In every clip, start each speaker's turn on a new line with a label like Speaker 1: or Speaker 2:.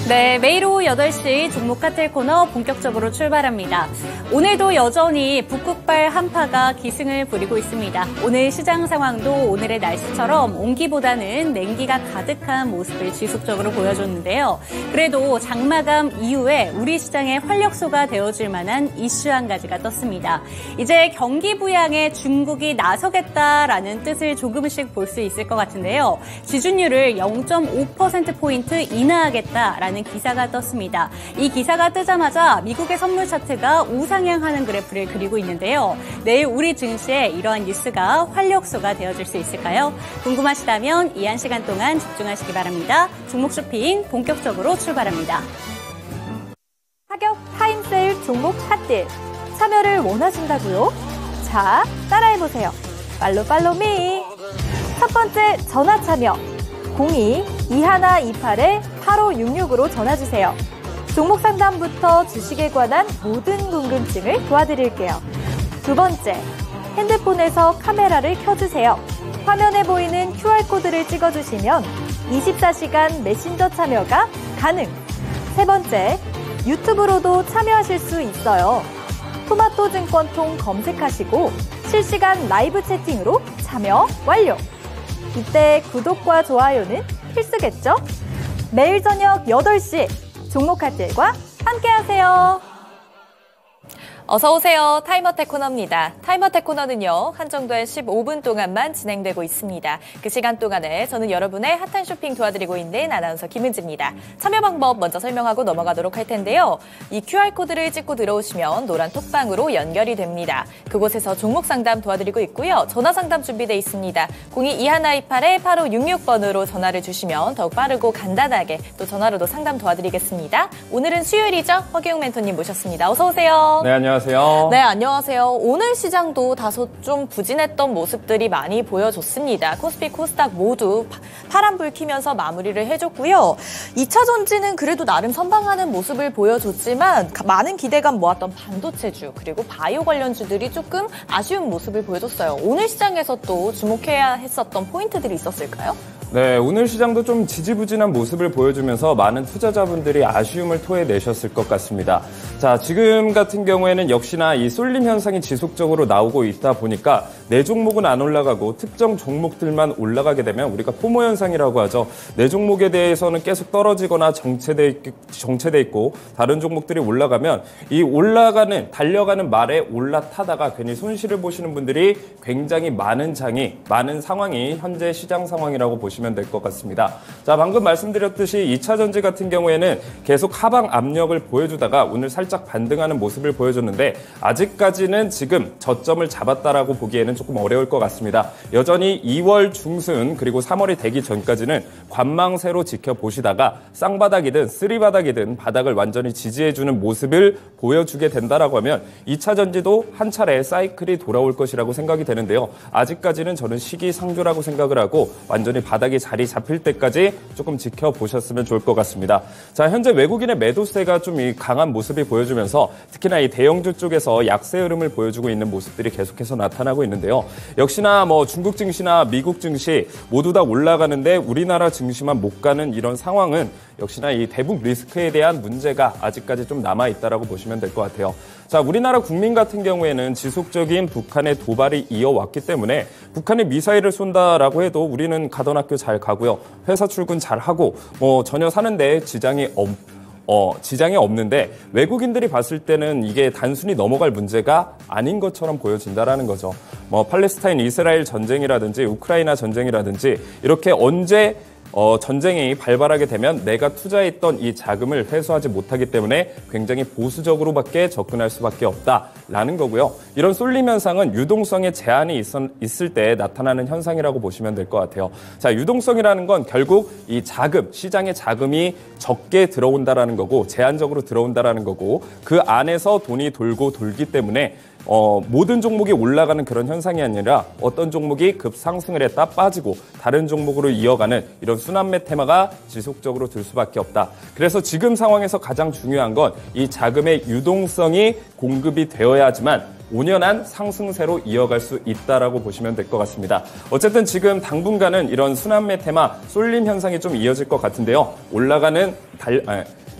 Speaker 1: 네, 매일 오후 8시 종목 카텔 코너 본격적으로 출발합니다. 오늘도 여전히 북극발 한파가 기승을 부리고 있습니다. 오늘 시장 상황도 오늘의 날씨처럼 온기보다는 냉기가 가득한 모습을 지속적으로 보여줬는데요. 그래도 장마감 이후에 우리 시장의 활력소가 되어줄 만한 이슈 한 가지가 떴습니다. 이제 경기 부양에 중국이 나서겠다라는 뜻을 조금씩 볼 수 있을 것 같은데요. 지준율을 0.5%포인트 인하하겠다라는 기사가 떴습니다. 이 기사가 뜨자마자 미국의 선물 차트가 우상향하는 그래프를 그리고 있는데요. 내일 우리 증시에 이러한 뉴스가 활력소가 되어줄 수 있을까요? 궁금하시다면 이 한 시간 동안 집중하시기 바랍니다. 종목 쇼핑 본격적으로 출발합니다.
Speaker 2: 하격 타임세일 종목 핫딜 참여를 원하신다고요? 자, 따라해보세요. 팔로미. 첫 번째 전화 참여 02-2128-8566으로 전화주세요. 종목 상담부터 주식에 관한 모든 궁금증을 도와드릴게요. 두 번째, 핸드폰에서 카메라를 켜주세요. 화면에 보이는 QR코드를 찍어주시면 24시간 메신저 참여가 가능. 세 번째, 유튜브로도 참여하실 수 있어요. 토마토 증권통 검색하시고 실시간 라이브 채팅으로 참여 완료. 이때 구독과 좋아요는 필수겠죠? 매일 저녁 8시 종목 카텔과 함께하세요.
Speaker 3: 어서 오세요. 타이머텍 코너입니다. 타이머텍 코너는요, 한정된 15분 동안만 진행되고 있습니다. 그 시간 동안에 저는 여러분의 핫한 쇼핑 도와드리고 있는 아나운서 김은지입니다. 참여 방법 먼저 설명하고 넘어가도록 할 텐데요. 이 QR코드를 찍고 들어오시면 노란 톡방으로 연결이 됩니다. 그곳에서 종목 상담 도와드리고 있고요. 전화 상담 준비되어 있습니다. 02-2128-8566번으로 전화를 주시면 더욱 빠르고 간단하게 또 전화로도 상담 도와드리겠습니다. 오늘은 수요일이죠? 허기웅 멘토님 모셨습니다. 어서 오세요.
Speaker 4: 네, 안녕하세요.
Speaker 3: 네, 안녕하세요. 오늘 시장도 다소 좀 부진했던 모습들이 많이 보여줬습니다. 코스피, 코스닥 모두 파란불 키면서 마무리를 해줬고요. 2차 전지는 그래도 나름 선방하는 모습을 보여줬지만 많은 기대감 모았던 반도체주 그리고 바이오 관련주들이 조금 아쉬운 모습을 보여줬어요. 오늘 시장에서 또 주목해야 했었던 포인트들이 있었을까요?
Speaker 4: 네, 오늘 시장도 좀 지지부진한 모습을 보여주면서 많은 투자자분들이 아쉬움을 토해내셨을 것 같습니다. 자, 지금 같은 경우에는 역시나 이 쏠림 현상이 지속적으로 나오고 있다 보니까 내 종목은 안 올라가고 특정 종목들만 올라가게 되면 우리가 포모 현상이라고 하죠. 내 종목에 대해서는 계속 떨어지거나 정체돼 있고 다른 종목들이 올라가면 이 달려가는 말에 올라타다가 괜히 손실을 보시는 분들이 굉장히 많은 상황이 현재 시장 상황이라고 보시면 될 것 같습니다. 자, 방금 말씀드렸듯이 2차 전지 같은 경우에는 계속 하방 압력을 보여주다가 오늘 살짝 반등하는 모습을 보여줬는데 아직까지는 지금 저점을 잡았다라고 보기에는 조금 어려울 것 같습니다. 여전히 2월 중순 그리고 3월이 되기 전까지는 관망세로 지켜보시다가 쌍바닥이든 쓰리바닥이든 바닥을 완전히 지지해주는 모습을 보여주게 된다라고 하면 2차 전지도 한 차례 사이클이 돌아올 것이라고 생각이 되는데요. 아직까지는 저는 시기상조라고 생각을 하고 완전히 바닥이 자리 잡힐 때까지 조금 지켜보셨으면 좋을 것 같습니다. 자, 현재 외국인의 매도세가 좀 강한 모습이 보여주면서 특히나 이 대형주 쪽에서 약세 흐름을 보여주고 있는 모습들이 계속해서 나타나고 있는데요. 역시나 중국 증시나 미국 증시 모두 다 올라가는데 우리나라 증시만 못 가는 이런 상황은 역시나 이 대북 리스크에 대한 문제가 아직까지 좀 남아있다라고 보시면 될 것 같아요. 자, 우리나라 국민 같은 경우에는 지속적인 북한의 도발이 이어왔기 때문에 북한이 미사일을 쏜다라고 해도 우리는 가던 학교 잘 가고요. 회사 출근 잘 하고 전혀 사는데 지장이 없는데 외국인들이 봤을 때는 이게 단순히 넘어갈 문제가 아닌 것처럼 보여진다라는 거죠. 팔레스타인 이스라엘 전쟁이라든지 우크라이나 전쟁이라든지 이렇게 언제 전쟁이 발발하게 되면 내가 투자했던 이 자금을 회수하지 못하기 때문에 굉장히 보수적으로밖에 접근할 수밖에 없다라는 거고요. 이런 쏠림 현상은 유동성에 제한이 있을 때 나타나는 현상이라고 보시면 될 것 같아요. 자, 유동성이라는 건 결국 이 시장에 자금이 적게 들어온다라는 거고 제한적으로 들어온다라는 거고 그 안에서 돈이 돌기 때문에 모든 종목이 올라가는 그런 현상이 아니라 어떤 종목이 급상승을 했다 빠지고 다른 종목으로 이어가는 이런 순환매 테마가 지속적으로 들 수밖에 없다. 그래서 지금 상황에서 가장 중요한 건 이 자금의 유동성이 공급이 되어야지만 온연한 상승세로 이어갈 수 있다라고 보시면 될 것 같습니다. 어쨌든 지금 당분간은 이런 순환매 테마 쏠림 현상이 좀 이어질 것 같은데요. 올라가는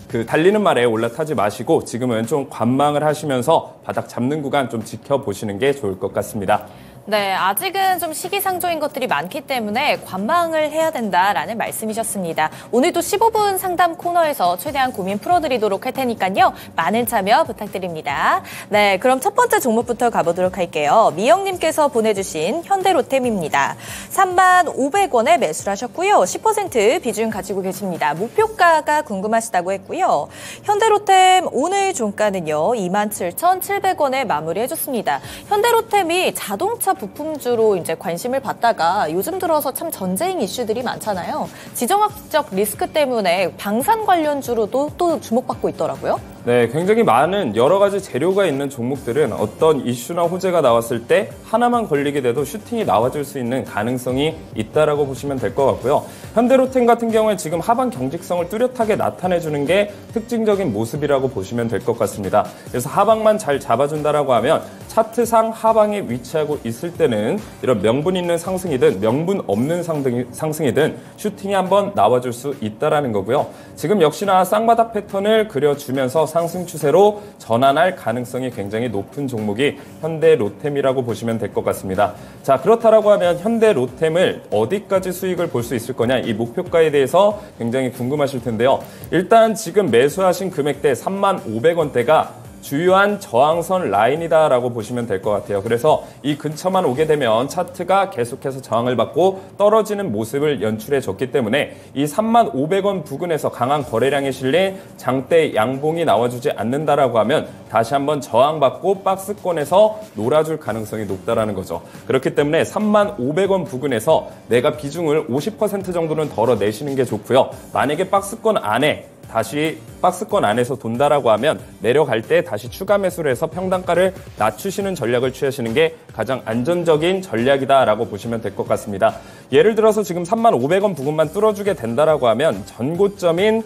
Speaker 4: 그 달리는 말에 올라타지 마시고 지금은 좀 관망을 하시면서 바닥 잡는 구간 좀 지켜보시는 게 좋을 것 같습니다.
Speaker 3: 네, 아직은 좀 시기상조인 것들이 많기 때문에 관망을 해야 된다라는 말씀이셨습니다. 오늘도 15분 상담 코너에서 최대한 고민 풀어드리도록 할 테니까요. 많은 참여 부탁드립니다. 네, 그럼 첫 번째 종목부터 가보도록 할게요. 미영님께서 보내주신 현대로템입니다. 35,500원에 매수를 하셨고요. 10% 비중 가지고 계십니다. 목표가가 궁금하시다고 했고요. 현대로템 오늘 종가는요. 27,700원에 마무리해줬습니다. 현대로템이 자동차 부품주로 이제 관심을 받다가 요즘 들어서 참 전쟁 이슈들이 많잖아요. 지정학적 리스크 때문에 방산 관련주로도 또 주목받고 있더라고요.
Speaker 4: 네, 굉장히 많은 여러 가지 재료가 있는 종목들은 어떤 이슈나 호재가 나왔을 때 하나만 걸리게 돼도 슈팅이 나와줄 수 있는 가능성이 있다라고 보시면 될 것 같고요. 현대로템 같은 경우에 지금 하방 경직성을 뚜렷하게 나타내주는 게 특징적인 모습이라고 보시면 될 것 같습니다. 그래서 하방만 잘 잡아준다라고 하면 차트상 하방에 위치하고 있을 때는 이런 명분 있는 상승이든 명분 없는 상승이든 슈팅이 한번 나와줄 수 있다라는 거고요. 지금 역시나 쌍바닥 패턴을 그려주면서 상승 추세로 전환할 가능성이 굉장히 높은 종목이 현대로템이라고 보시면 될 것 같습니다. 자, 그렇다라고 하면 현대로템을 어디까지 수익을 볼 수 있을 거냐, 이 목표가에 대해서 굉장히 궁금하실 텐데요. 일단 지금 매수하신 금액대 35,500원대가 주요한 저항선 라인이다라고 보시면 될 것 같아요. 그래서 이 근처만 오게 되면 차트가 계속해서 저항을 받고 떨어지는 모습을 연출해줬기 때문에 이 35,500원 부근에서 강한 거래량이 실린 장대 양봉이 나와주지 않는다라고 하면 다시 한번 저항받고 박스권에서 놀아줄 가능성이 높다라는 거죠. 그렇기 때문에 35,500원 부근에서 내가 비중을 50% 정도는 덜어내시는 게 좋고요. 만약에 박스권 안에 다시 박스권 안에서 돈다라고 하면 내려갈 때 다시 추가 매수를 해서 평단가를 낮추시는 전략을 취하시는 게 가장 안전적인 전략이다라고 보시면 될 것 같습니다. 예를 들어서 지금 35,500원 부근만 뚫어주게 된다라고 하면 전고점인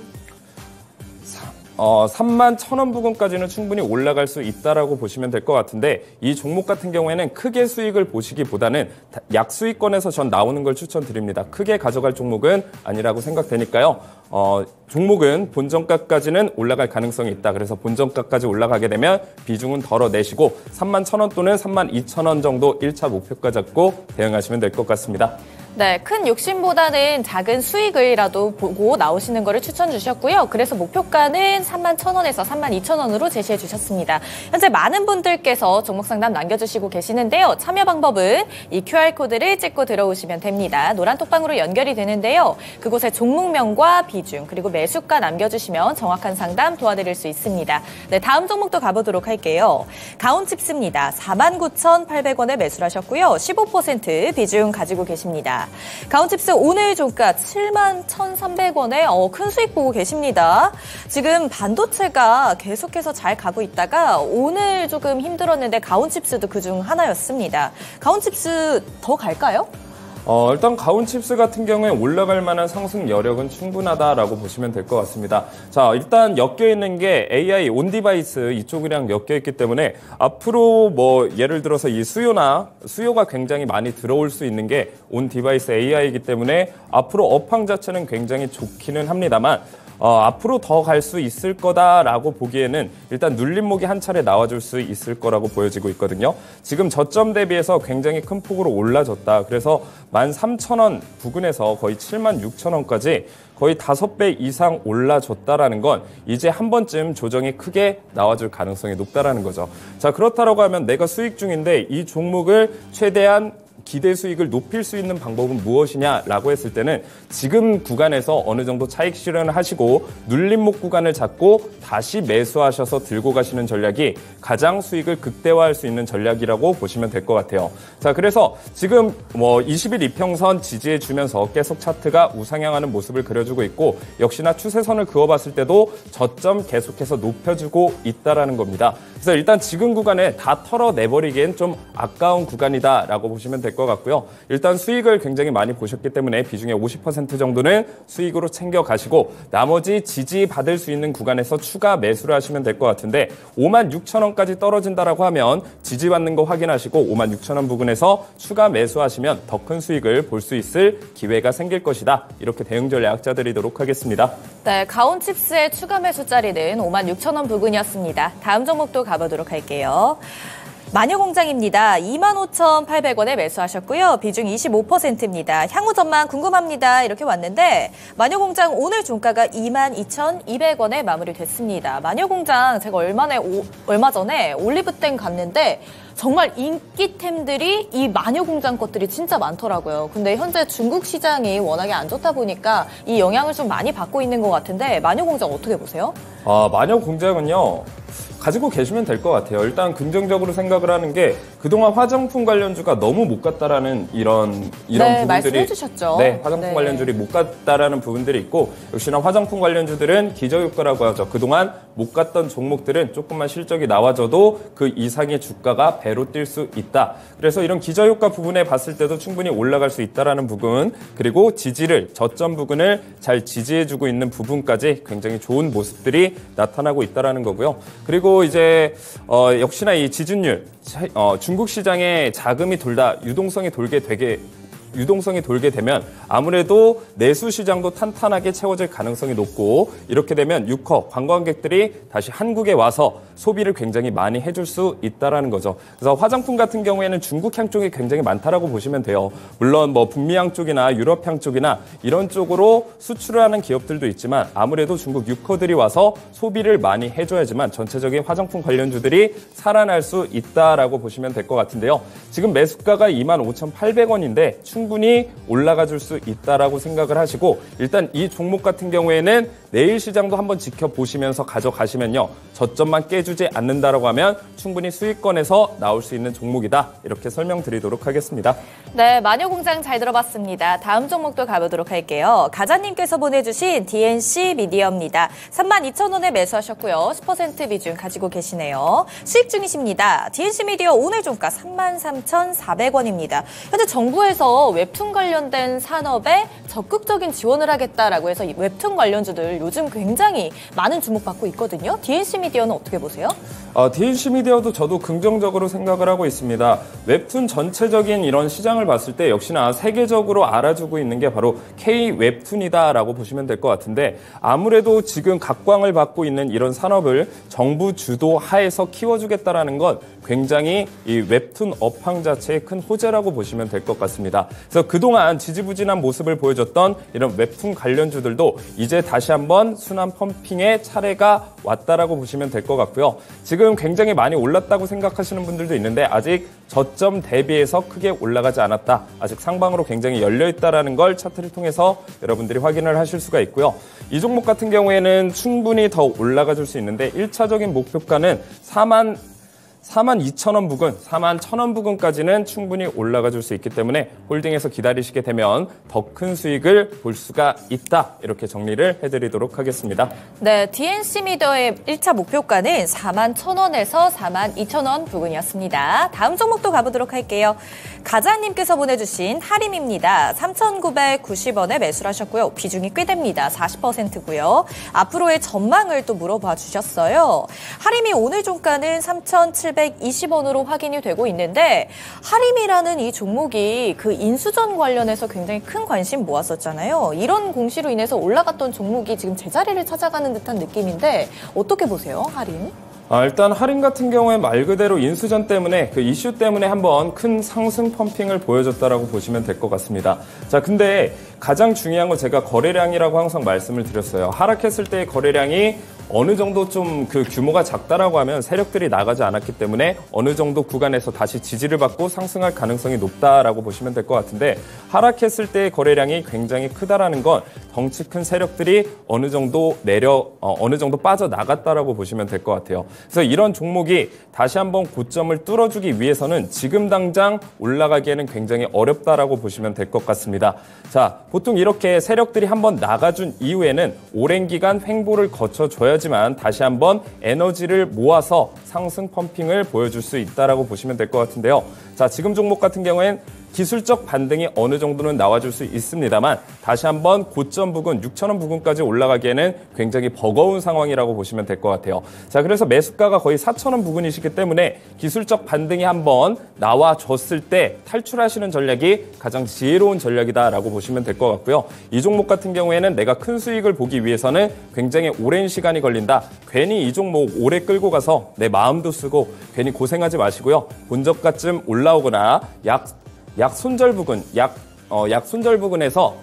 Speaker 4: 31,000원 부근까지는 충분히 올라갈 수 있다라고 보시면 될 것 같은데, 이 종목 같은 경우에는 크게 수익을 보시기보다는 약수익권에서 전 나오는 걸 추천드립니다. 크게 가져갈 종목은 아니라고 생각되니까요. 종목은 본전가까지는 올라갈 가능성이 있다. 그래서 본전가까지 올라가게 되면 비중은 덜어내시고 31,000원 또는 32,000원 정도 1차 목표가 잡고 대응하시면 될 것 같습니다.
Speaker 3: 네, 큰 욕심보다는 작은 수익을라도 보고 나오시는 거를 추천 주셨고요. 그래서 목표가는 31,000원에서 32,000원으로 제시해 주셨습니다. 현재 많은 분들께서 종목 상담 남겨주시고 계시는데요. 참여 방법은 이 QR코드를 찍고 들어오시면 됩니다. 노란 톡방으로 연결이 되는데요. 그곳에 종목명과 비중 그리고 매수가 남겨주시면 정확한 상담 도와드릴 수 있습니다. 네, 다음 종목도 가보도록 할게요. 가온칩스입니다. 49,800원에 매수를 하셨고요. 15% 비중 가지고 계십니다. 가온칩스 오늘 종가 71,300원에 큰 수익 보고 계십니다. 지금 반도체가 계속해서 잘 가고 있다가 오늘 조금 힘들었는데 가온칩스도 그중 하나였습니다. 가온칩스 더 갈까요?
Speaker 4: 일단 가온칩스 같은 경우에 올라갈 만한 상승 여력은 충분하다라고 보시면 될 것 같습니다. 자, 일단 엮여있는 게 AI 온디바이스 이쪽이랑 엮여있기 때문에 앞으로 뭐 예를 들어서 이 수요가 굉장히 많이 들어올 수 있는 게 온디바이스 AI이기 때문에 앞으로 업황 자체는 굉장히 좋기는 합니다만 앞으로 더 갈 수 있을 거다라고 보기에는 일단 눌림목이 한 차례 나와줄 수 있을 거라고 보여지고 있거든요. 지금 저점 대비해서 굉장히 큰 폭으로 올라졌다. 그래서 13,000원 부근에서 거의 76,000원까지 거의 5배 이상 올라줬다라는 건 이제 한 번쯤 조정이 크게 나와줄 가능성이 높다라는 거죠. 자, 그렇다라고 하면 내가 수익 중인데 이 종목을 최대한 기대 수익을 높일 수 있는 방법은 무엇이냐라고 했을 때는 지금 구간에서 어느 정도 차익 실현을 하시고 눌림목 구간을 잡고 다시 매수하셔서 들고 가시는 전략이 가장 수익을 극대화할 수 있는 전략이라고 보시면 될 것 같아요. 자, 그래서 지금 20일 이평선 지지해 주면서 계속 차트가 우상향하는 모습을 그려주고 있고 역시나 추세선을 그어봤을 때도 저점 계속해서 높여주고 있다라는 겁니다. 그래서 일단 지금 구간에 다 털어내버리기엔 좀 아까운 구간이다라고 보시면 될 될 것 같고요. 일단 수익을 굉장히 많이 보셨기 때문에 비중의 50% 정도는 수익으로 챙겨가시고 나머지 지지받을 수 있는 구간에서 추가 매수를 하시면 될 것 같은데 56,000원까지 떨어진다라고 하면 지지받는 거 확인하시고 56,000원 부근에서 추가 매수하시면 더 큰 수익을 볼 수 있을 기회가 생길 것이다. 이렇게 대응 전략 짜드리도록 하겠습니다.
Speaker 3: 네, 가온칩스의 추가 매수 자리는 56,000원 부근이었습니다. 다음 종목도 가보도록 할게요. 마녀공장입니다. 25,800원에 매수하셨고요. 비중 25%입니다. 향후 전망 궁금합니다. 이렇게 왔는데 마녀공장 오늘 종가가 22,200원에 마무리됐습니다. 마녀공장 제가 얼마 전에 올리브땡 갔는데 정말 인기템들이 이 마녀공장 것들이 진짜 많더라고요. 근데 현재 중국 시장이 워낙에 안 좋다 보니까 이 영향을 좀 많이 받고 있는 것 같은데 마녀공장 어떻게 보세요?
Speaker 4: 마녀공장은요. 가지고 계시면 될 것 같아요. 일단 긍정적으로 생각을 하는 게 그동안 화장품 관련주가 너무 못 갔다라는 이런
Speaker 3: 네,
Speaker 4: 부분들이
Speaker 3: 말씀해 주셨죠.
Speaker 4: 네, 화장품 관련주들이 못 갔다라는 부분들이 있고 역시나 화장품 관련주들은 기저효과라고 하죠. 그동안 못 갔던 종목들은 조금만 실적이 나와줘도 그 이상의 주가가 배로 뛸 수 있다. 그래서 이런 기저효과 부분에 봤을 때도 충분히 올라갈 수 있다라는 부분 그리고 지지를 저점 부분을 잘 지지해주고 있는 부분까지 굉장히 좋은 모습들이 나타나고 있다라는 거고요. 그리고 이제 역시나 이 지준율 중국 시장에 자금이 돌다 유동성이 돌게 되면 아무래도 내수 시장도 탄탄하게 채워질 가능성이 높고 이렇게 되면 유커 관광객들이 다시 한국에 와서 소비를 굉장히 많이 해줄 수 있다라는 거죠. 그래서 화장품 같은 경우에는 중국향 쪽이 굉장히 많다라고 보시면 돼요. 물론 뭐 북미향 쪽이나 유럽향 쪽이나 이런 쪽으로 수출을 하는 기업들도 있지만 아무래도 중국 유커들이 와서 소비를 많이 해줘야지만 전체적인 화장품 관련주들이 살아날 수 있다라고 보시면 될 것 같은데요. 지금 매수가가 25,800원인데 충분히 올라가 줄 수 있다라고 생각을 하시고 일단 이 종목 같은 경우에는 내일 시장도 한번 지켜보시면서 가져가시면요. 저점만 깨주지 않는다라고 하면 충분히 수익권에서 나올 수 있는 종목이다. 이렇게 설명드리도록 하겠습니다.
Speaker 3: 네, 마녀공장 잘 들어봤습니다. 다음 종목도 가보도록 할게요. 가자님께서 보내주신 DNC 미디어입니다. 32,000원에 매수하셨고요. 10% 비중 가지고 계시네요. 수익 중이십니다. DNC 미디어 오늘 종가 33,400원입니다. 현재 정부에서 웹툰 관련된 산업에 적극적인 지원을 하겠다라고 해서 이 웹툰 관련주들 요즘 굉장히 많은 주목받고 있거든요. DNC 미디어는 어떻게 보세요?
Speaker 4: DNC 미디어도 저도 긍정적으로 생각을 하고 있습니다. 웹툰 전체적인 이런 시장을 봤을 때 역시나 세계적으로 알아주고 있는 게 바로 K-웹툰이다라고 보시면 될 것 같은데 아무래도 지금 각광을 받고 있는 이런 산업을 정부 주도 하에서 키워주겠다라는 건 굉장히 이 웹툰 업황 자체의 큰 호재라고 보시면 될 것 같습니다. 그래서 그동안 지지부진한 모습을 보여줬던 이런 웹툰 관련주들도 이제 다시 한번 순환 펌핑의 차례가 왔다라고 보시면 될 것 같고요. 지금 굉장히 많이 올랐다고 생각하시는 분들도 있는데 아직 저점 대비해서 크게 올라가지 않았다. 아직 상방으로 굉장히 열려있다라는 걸 차트를 통해서 여러분들이 확인을 하실 수가 있고요. 이 종목 같은 경우에는 충분히 더 올라가 줄 수 있는데 1차적인 목표가는 42,000원 부근, 41,000원 부근까지는 충분히 올라가 줄 수 있기 때문에 홀딩해서 기다리시게 되면 더 큰 수익을 볼 수가 있다. 이렇게 정리를 해드리도록 하겠습니다.
Speaker 3: 네, DNC 미디어의 1차 목표가는 41,000원에서 42,000원 부근이었습니다. 다음 종목도 가보도록 할게요. 가자님께서 보내주신 하림입니다. 3,990원에 매수를 하셨고요. 비중이 꽤 됩니다. 40%고요. 앞으로의 전망을 또 물어봐 주셨어요. 하림이 오늘 종가는 3,720원으로 확인이 되고 있는데 하림이라는 이 종목이 그 인수전 관련해서 굉장히 큰 관심 모았었잖아요. 이런 공시로 인해서 올라갔던 종목이 지금 제자리를 찾아가는 듯한 느낌인데 어떻게 보세요, 하림?
Speaker 4: 일단 하림 같은 경우에 말 그대로 인수전 때문에 그 이슈 때문에 한번 큰 상승 펌핑을 보여줬다라고 보시면 될 것 같습니다. 자, 근데 가장 중요한 건 제가 거래량이라고 항상 말씀을 드렸어요. 하락했을 때의 거래량이 어느 정도 좀 그 규모가 작다라고 하면 세력들이 나가지 않았기 때문에 어느 정도 구간에서 다시 지지를 받고 상승할 가능성이 높다라고 보시면 될 것 같은데 하락했을 때의 거래량이 굉장히 크다라는 건 덩치 큰 세력들이 어느 정도 빠져나갔다라고 보시면 될 것 같아요. 그래서 이런 종목이 다시 한번 고점을 뚫어주기 위해서는 지금 당장 올라가기에는 굉장히 어렵다라고 보시면 될 것 같습니다. 자, 보통 이렇게 세력들이 한번 나가준 이후에는 오랜 기간 횡보를 거쳐줘야지만 다시 한번 에너지를 모아서 상승 펌핑을 보여줄 수 있다라고 보시면 될 것 같은데요. 자, 지금 종목 같은 경우엔 기술적 반등이 어느 정도는 나와줄 수 있습니다만 다시 한번 고점 부근 6,000원 부근까지 올라가기에는 굉장히 버거운 상황이라고 보시면 될 것 같아요. 자, 그래서 매수가가 거의 4,000원 부근이시기 때문에 기술적 반등이 한번 나와줬을 때 탈출하시는 전략이 가장 지혜로운 전략이다라고 보시면 될 것 같고요. 이 종목 같은 경우에는 내가 큰 수익을 보기 위해서는 굉장히 오랜 시간이 걸린다. 괜히 이 종목 오래 끌고 가서 내 마음도 쓰고 괜히 고생하지 마시고요. 본저가쯤 올라오거나 약 손절 부근, 약 손절 부근에서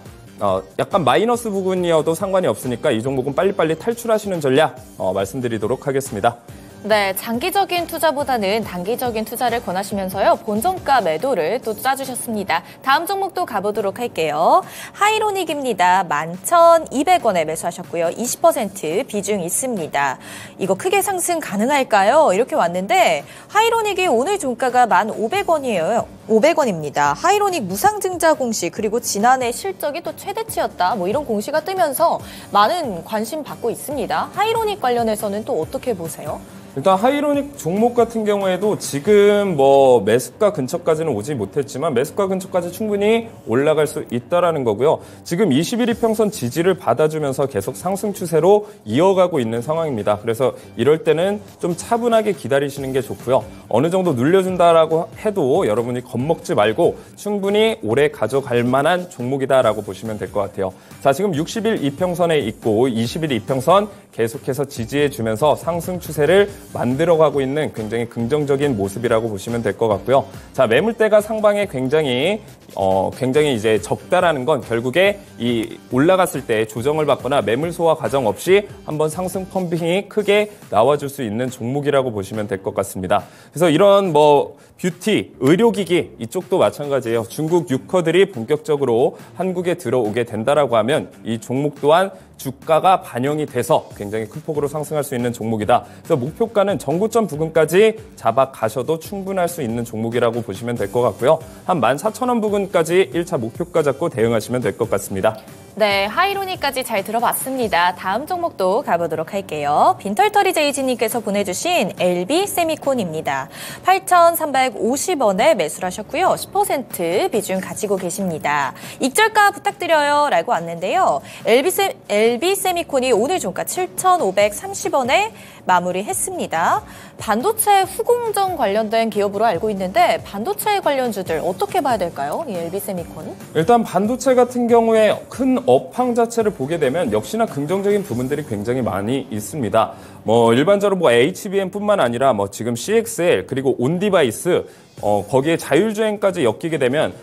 Speaker 4: 약간 마이너스 부분이어도 상관이 없으니까 이 종목은 빨리빨리 탈출하시는 전략 말씀드리도록 하겠습니다.
Speaker 3: 네, 장기적인 투자보다는 단기적인 투자를 권하시면서요. 본전가 매도를 또 짜주셨습니다. 다음 종목도 가보도록 할게요. 하이로닉입니다. 11,200원에 매수하셨고요. 20% 비중 있습니다. 이거 크게 상승 가능할까요? 이렇게 왔는데 하이로닉이 오늘 종가가 1,500원이에요. 500원입니다. 하이로닉 무상증자 공시 그리고 지난해 실적이 또 최대치였다. 뭐 이런 공시가 뜨면서 많은 관심 받고 있습니다. 하이로닉 관련해서는 또 어떻게 보세요?
Speaker 4: 일단 하이로닉 종목 같은 경우에도 지금 매수가 근처까지는 오지 못했지만 매수가 근처까지 충분히 올라갈 수 있다라는 거고요. 지금 21 이평선 지지를 받아주면서 계속 상승 추세로 이어가고 있는 상황입니다. 그래서 이럴 때는 좀 차분하게 기다리시는 게 좋고요. 어느 정도 눌려준다라고 해도 여러분이 겁먹지 말고 충분히 오래 가져갈 만한 종목이다라고 보시면 될 것 같아요. 자, 지금 60일 이평선에 있고 20일 이평선 계속해서 지지해주면서 상승 추세를 만들어가고 있는 굉장히 긍정적인 모습이라고 보시면 될 것 같고요. 자, 매물대가 상방에 굉장히 이제 적다라는 건 결국에 이 올라갔을 때 조정을 받거나 매물 소화 과정 없이 한번 상승 펌핑이 크게 나와줄 수 있는 종목이라고 보시면 될 것 같습니다. 그래서 이런 뷰티, 의료기기 이쪽도 마찬가지예요. 중국 유커들이 본격적으로 한국에 들어오게 된다라고 하면 이 종목 또한 주가가 반영이 돼서 굉장히 큰 폭으로 상승할 수 있는 종목이다. 그래서 목표가는 전고점 부근까지 잡아가셔도 충분할 수 있는 종목이라고 보시면 될 것 같고요. 한 14,000원 부근까지 1차 목표가 잡고 대응하시면 될 것 같습니다.
Speaker 3: 네, 하이로닉까지 잘 들어봤습니다. 다음 종목도 가보도록 할게요. 빈털터리 제이지님께서 보내주신 LB 세미콘입니다. 8,350원에 매수를 하셨고요. 10% 비중 가지고 계십니다. 익절가 부탁드려요 라고 왔는데요. LB 세미콘이 오늘 종가 7,530원에 마무리했습니다. 반도체 후공정 관련된 기업으로 알고 있는데 반도체 관련주들 어떻게 봐야 될까요? 이 LB 세미콘?
Speaker 4: 일단 반도체 같은 경우에 큰 업황 자체를 보게 되면 역시나 긍정적인 부분들이 굉장히 많이 있습니다. 일반적으로 HBM뿐만 아니라 지금 CXL 그리고 온디바이스 거기에 자율주행까지 엮이게 되면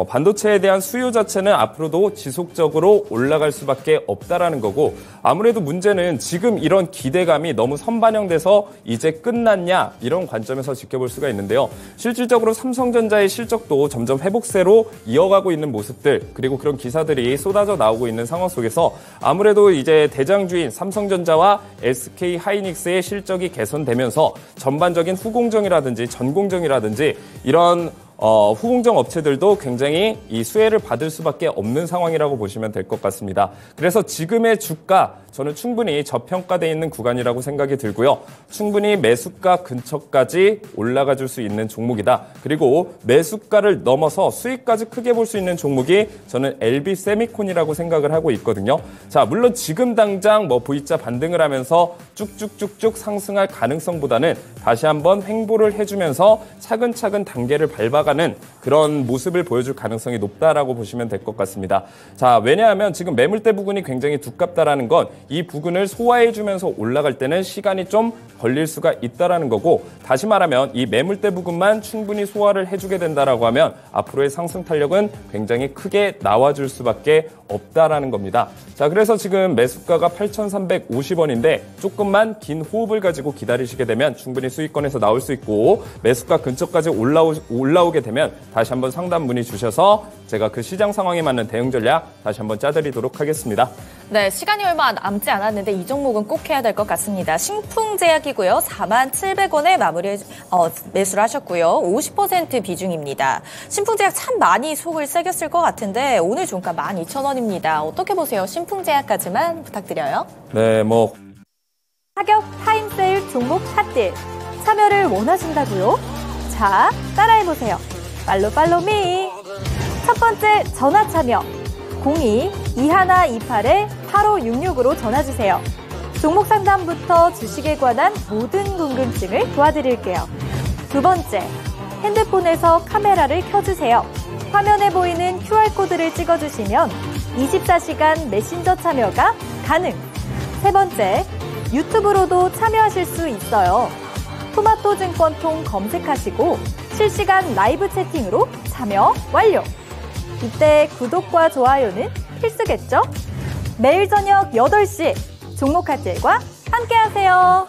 Speaker 4: 반도체에 대한 수요 자체는 앞으로도 지속적으로 올라갈 수밖에 없다라는 거고 아무래도 문제는 지금 이런 기대감이 너무 선반영돼서 이제 끝났냐 이런 관점에서 지켜볼 수가 있는데요. 실질적으로 삼성전자의 실적도 점점 회복세로 이어가고 있는 모습들 그리고 그런 기사들이 쏟아져 나오고 있는 상황 속에서 아무래도 이제 대장주인 삼성전자와 SK 하이닉스의 실적이 개선되면서 전반적인 후공정이라든지 전공정이라든지 이런 후공정 업체들도 굉장히 이 수혜를 받을 수밖에 없는 상황이라고 보시면 될 것 같습니다. 그래서 지금의 주가 저는 충분히 저평가되어 있는 구간이라고 생각이 들고요. 충분히 매수가 근처까지 올라가 줄 수 있는 종목이다. 그리고 매수가를 넘어서 수익까지 크게 볼 수 있는 종목이 저는 LB 세미콘이라고 생각을 하고 있거든요. 자, 물론 지금 당장 V자 반등을 하면서 쭉쭉쭉쭉 상승할 가능성보다는 다시 한번 횡보를 해주면서 차근차근 단계를 밟아가는 그런 모습을 보여줄 가능성이 높다라고 보시면 될 것 같습니다. 자, 왜냐하면 지금 매물대 부근이 굉장히 두껍다라는 건 이 부근을 소화해주면서 올라갈 때는 시간이 좀 걸릴 수가 있다라는 거고 다시 말하면 이 매물대 부근만 충분히 소화를 해주게 된다라고 하면 앞으로의 상승 탄력은 굉장히 크게 나와줄 수밖에 없다라는 겁니다. 자, 그래서 지금 매수가가 8,350원인데 조금만 긴 호흡을 가지고 기다리시게 되면 충분히 수익권에서 나올 수 있고 매수가 근처까지 올라오게 되면 다시 한번 상담 문의 주셔서 제가 그 시장 상황에 맞는 대응 전략 다시 한번 짜드리도록 하겠습니다.
Speaker 3: 네, 시간이 얼마 남지 않았는데 이 종목은 꼭 해야 될 것 같습니다. 신풍제약이고요. 47,000원에 매수를 하셨고요. 50% 비중입니다. 신풍제약 참 많이 속을 새겼을 것 같은데 오늘 종가 12,000원입니다. 어떻게 보세요? 신풍제약까지만 부탁드려요.
Speaker 4: 네,
Speaker 2: 가격 타임세일 종목 핫딜 참여를 원하신다고요? 자, 따라해보세요. 팔로우 미. 첫 번째 전화 참여 02-2128-8566으로 전화주세요. 종목 상담부터 주식에 관한 모든 궁금증을 도와드릴게요. 두 번째, 핸드폰에서 카메라를 켜주세요. 화면에 보이는 QR코드를 찍어주시면 24시간 메신저 참여가 가능. 세 번째, 유튜브로도 참여하실 수 있어요. 토마토증권통 검색하시고 실시간 라이브 채팅으로 참여 완료. 이때 구독과 좋아요는 필수겠죠? 매일 저녁 8시 종목카텔과 함께하세요.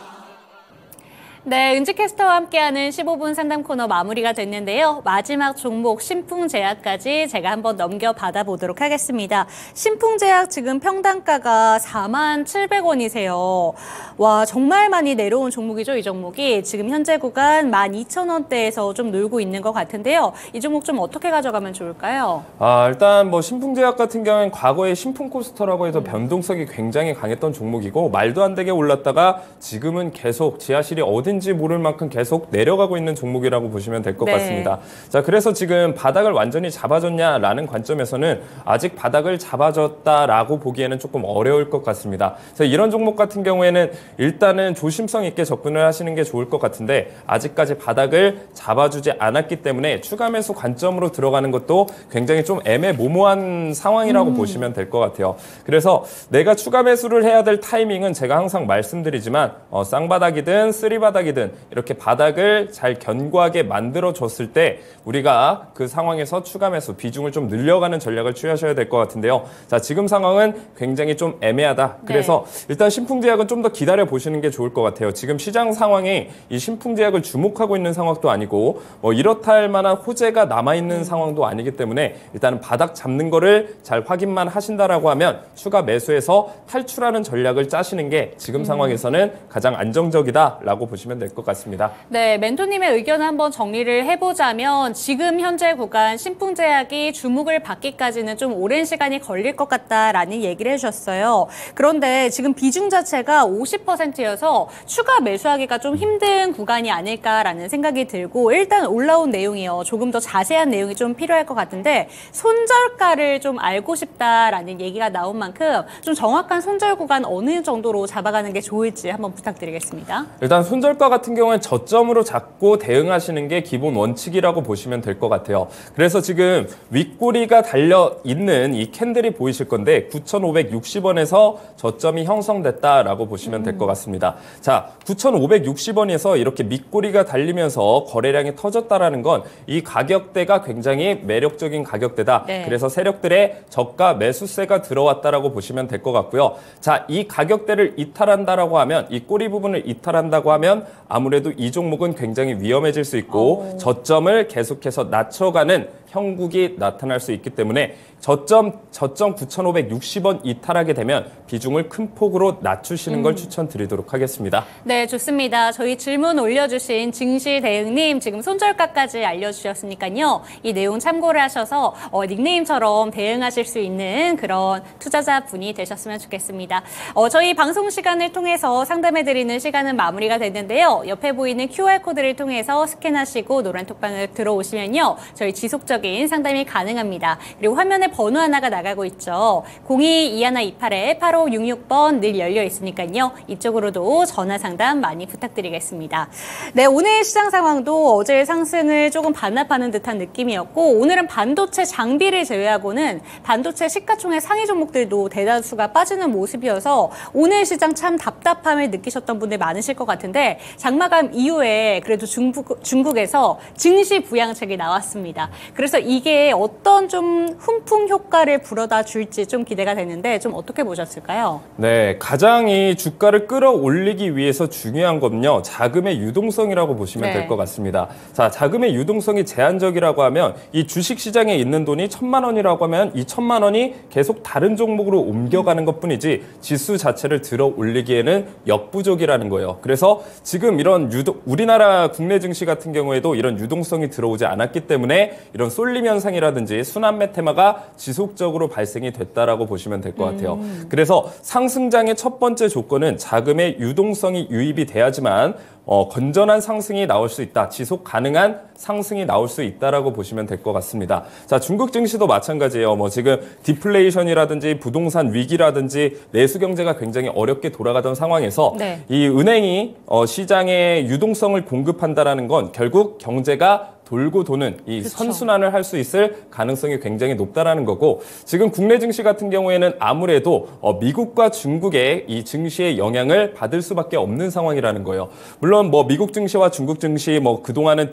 Speaker 1: 네, 은지캐스터와 함께하는 15분 상담 코너 마무리가 됐는데요. 마지막 종목 신풍제약까지 제가 한번 넘겨받아 보도록 하겠습니다. 신풍제약 지금 평단가가 47,000원이세요. 와, 정말 많이 내려온 종목이죠, 이 종목이. 지금 현재 구간 12,000원대에서 좀 놀고 있는 것 같은데요. 이 종목 좀 어떻게 가져가면 좋을까요?
Speaker 4: 일단 뭐 신풍제약 같은 경우에는 과거에 신풍코스터라고 해서 변동성이 굉장히 강했던 종목이고 말도 안 되게 올랐다가 지금은 계속 지하실이 어딘지 모를 만큼 계속 내려가고 있는 종목이라고 보시면 될 것 같습니다. 자, 그래서 지금 바닥을 완전히 잡아줬냐라는 관점에서는 아직 바닥을 잡아줬다라고 보기에는 조금 어려울 것 같습니다. 그래서 이런 종목 같은 경우에는 일단은 조심성 있게 접근을 하시는 게 좋을 것 같은데 아직까지 바닥을 잡아주지 않았기 때문에 추가 매수 관점으로 들어가는 것도 굉장히 좀 애매모호한 상황이라고 보시면 될 것 같아요. 그래서 내가 추가 매수를 해야 될 타이밍은 제가 항상 말씀드리지만 쌍바닥이든 쓰리바닥이든 이렇게 바닥을 잘 견고하게 만들어줬을 때 우리가 그 상황에서 추가 매수 비중을 좀 늘려가는 전략을 취하셔야 될 것 같은데요. 자, 지금 상황은 굉장히 좀 애매하다. 그래서 일단 신풍제약은 좀 더 기다려 보시는 게 좋을 것 같아요. 지금 시장 상황이 이 신풍제약을 주목하고 있는 상황도 아니고 뭐 이렇다 할 만한 호재가 남아있는 상황도 아니기 때문에 일단은 바닥 잡는 거를 잘 확인만 하신다라고 하면 추가 매수해서 탈출하는 전략을 짜시는 게 지금 상황에서는 가장 안정적이다라고 보시면 될 것 같습니다.
Speaker 1: 네, 멘토님의 의견을 한번 정리를 해보자면 지금 현재 구간 신풍제약이 주목을 받기까지는 좀 오랜 시간이 걸릴 것 같다라는 얘기를 해주셨어요. 그런데 지금 비중 자체가 50%여서 추가 매수하기가 좀 힘든 구간이 아닐까라는 생각이 들고 일단 올라온 내용이요. 조금 더 자세한 내용이 좀 필요할 것 같은데 손절가를 좀 알고 싶다라는 얘기가 나온 만큼 좀 정확한 손절 구간 어느 정도로 잡아가는 게 좋을지 한번 부탁드리겠습니다.
Speaker 4: 일단 손절가 같은 경우는 저점으로 잡고 대응하시는 게 기본 원칙이라고 보시면 될 것 같아요. 그래서 지금 윗꼬리가 달려있는 이 캔들이 보이실 건데 9,560원에서 저점이 형성됐다라고 보시면 될 것 같습니다. 자, 9,560원에서 이렇게 밑꼬리가 달리면서 거래량이 터졌다라는 건 이 가격대가 굉장히 매력적인 가격대다. 그래서 세력들의 저가 매수세가 들어왔다라고 보시면 될 것 같고요. 자, 이 가격대를 이탈한다라고 하면 이 꼬리 부분을 이탈한다고 하면 아무래도 이 종목은 굉장히 위험해질 수 있고 저점을 계속해서 낮춰가는 형국이 나타날 수 있기 때문에 저점 9,560원 이탈하게 되면 비중을 큰 폭으로 낮추시는 걸 추천드리도록 하겠습니다.
Speaker 1: 네, 좋습니다. 저희 질문 올려주신 증시 대응님 지금 손절가까지 알려주셨으니까요. 이 내용 참고를 하셔서 닉네임처럼 대응하실 수 있는 그런 투자자분이 되셨으면 좋겠습니다. 저희 방송 시간을 통해서 상담해드리는 시간은 마무리가 됐는데요. 옆에 보이는 QR코드를 통해서 스캔하시고 노란 톡방을 들어오시면요. 저희 지속적인 상담이 가능합니다. 그리고 화면에 번호 하나가 나가고 있죠. 02-2128-8566번 늘 열려 있으니까요. 이쪽으로도 전화 상담 많이 부탁드리겠습니다. 네, 오늘 시장 상황도 어제 상승을 조금 반납하는 듯한 느낌이었고 오늘은 반도체 장비를 제외하고는 반도체 시가총액 상위 종목들도 대다수가 빠지는 모습이어서 오늘 시장 참 답답함을 느끼셨던 분들 많으실 것 같은데 장마감 이후에 그래도 중국에서 증시 부양책이 나왔습니다. 그래서 이게 어떤 좀 훈풍 효과를 불어다 줄지 좀 기대가 되는데 좀 어떻게 보셨을까요?
Speaker 4: 네, 가장 이 주가를 끌어올리기 위해서 중요한 건요. 자금의 유동성이라고 보시면 될 것 같습니다. 자, 자금의 유동성이 제한적이라고 하면 이 주식시장에 있는 돈이 1,000만 원이라고 하면 이 1,000만 원이 계속 다른 종목으로 옮겨가는 것뿐이지 지수 자체를 들어 올리기에는 역부족이라는 거예요. 그래서 지금 이런 우리나라 국내 증시 같은 경우에도 이런 유동성이 들어오지 않았기 때문에 이런 쏠림 현상이라든지 순환매 테마가 지속적으로 발생이 됐다라고 보시면 될 것 같아요. 그래서 상승장의 첫 번째 조건은 자금의 유동성이 유입이 돼야지만 건전한 상승이 나올 수 있다. 지속 가능한 상승이 나올 수 있다라고 보시면 될 것 같습니다. 자, 중국 증시도 마찬가지예요. 지금 디플레이션이라든지 부동산 위기라든지 내수 경제가 굉장히 어렵게 돌아가던 상황에서
Speaker 1: 네.
Speaker 4: 이 은행이 시장에 유동성을 공급한다라는 건 결국 경제가 돌고 도는 이 선순환을 할 수 있을 가능성이 굉장히 높다라는 거고, 지금 국내 증시 같은 경우에는 아무래도 미국과 중국의 이 증시의 영향을 받을 수밖에 없는 상황이라는 거예요. 물론 미국 증시와 중국 증시 그동안은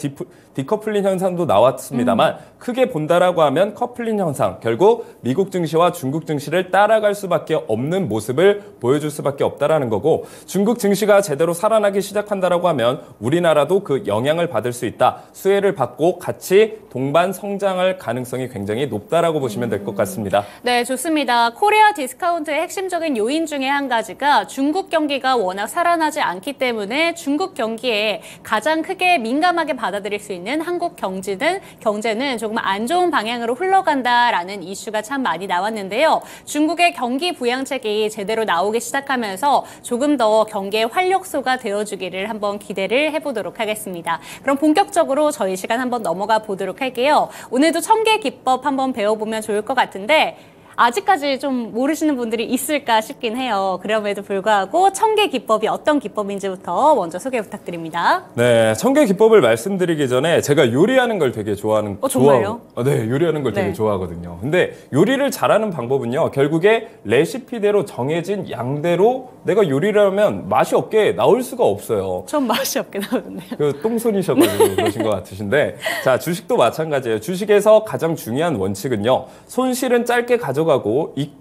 Speaker 4: 디커플링 현상도 나왔습니다만 크게 본다라고 하면 커플링 현상, 결국 미국 증시와 중국 증시를 따라갈 수밖에 없는 모습을 보여줄 수밖에 없다라는 거고, 중국 증시가 제대로 살아나기 시작한다라고 하면 우리나라도 그 영향을 받을 수 있다. 수혜를 받고 같이 동반 성장할 가능성이 굉장히 높다라고 보시면 될 것 같습니다.
Speaker 1: 네, 좋습니다. 코리아 디스카운트의 핵심적인 요인 중에 한 가지가 중국 경기가 워낙 살아나지 않기 때문에 중국 경기에 가장 크게 민감하게 받아들일 수 있는 한국 경제는 조금 안 좋은 방향으로 흘러간다라는 이슈가 참 많이 나왔는데요. 중국의 경기 부양책이 제대로 나오기 시작하면서 조금 더 경기의 활력소가 되어주기를 한번 기대를 해보도록 하겠습니다. 그럼 본격적으로 저희 시간 한번 넘어가 보도록 할게요. 오늘도 청계 기법 한번 배워보면 좋을 것 같은데 아직까지 좀 모르시는 분들이 있을까 싶긴 해요. 그럼에도 불구하고 청계 기법이 어떤 기법인지부터 먼저 소개 부탁드립니다.
Speaker 4: 네, 청계 기법을 말씀드리기 전에 제가 요리하는 걸 되게
Speaker 1: 정말요?
Speaker 4: 네, 요리하는 걸 되게 좋아하거든요. 근데 요리를 잘하는 방법은요, 결국에 레시피대로 정해진 양대로 내가 요리를 하면 맛이 없게 나올 수가 없어요.
Speaker 1: 전 맛이 없게 나오는데요.
Speaker 4: 그 똥손이셔가지고 그러신 것 같으신데, 자, 주식도 마찬가지예요. 주식에서 가장 중요한 원칙은요, 손실은 짧게 가져가고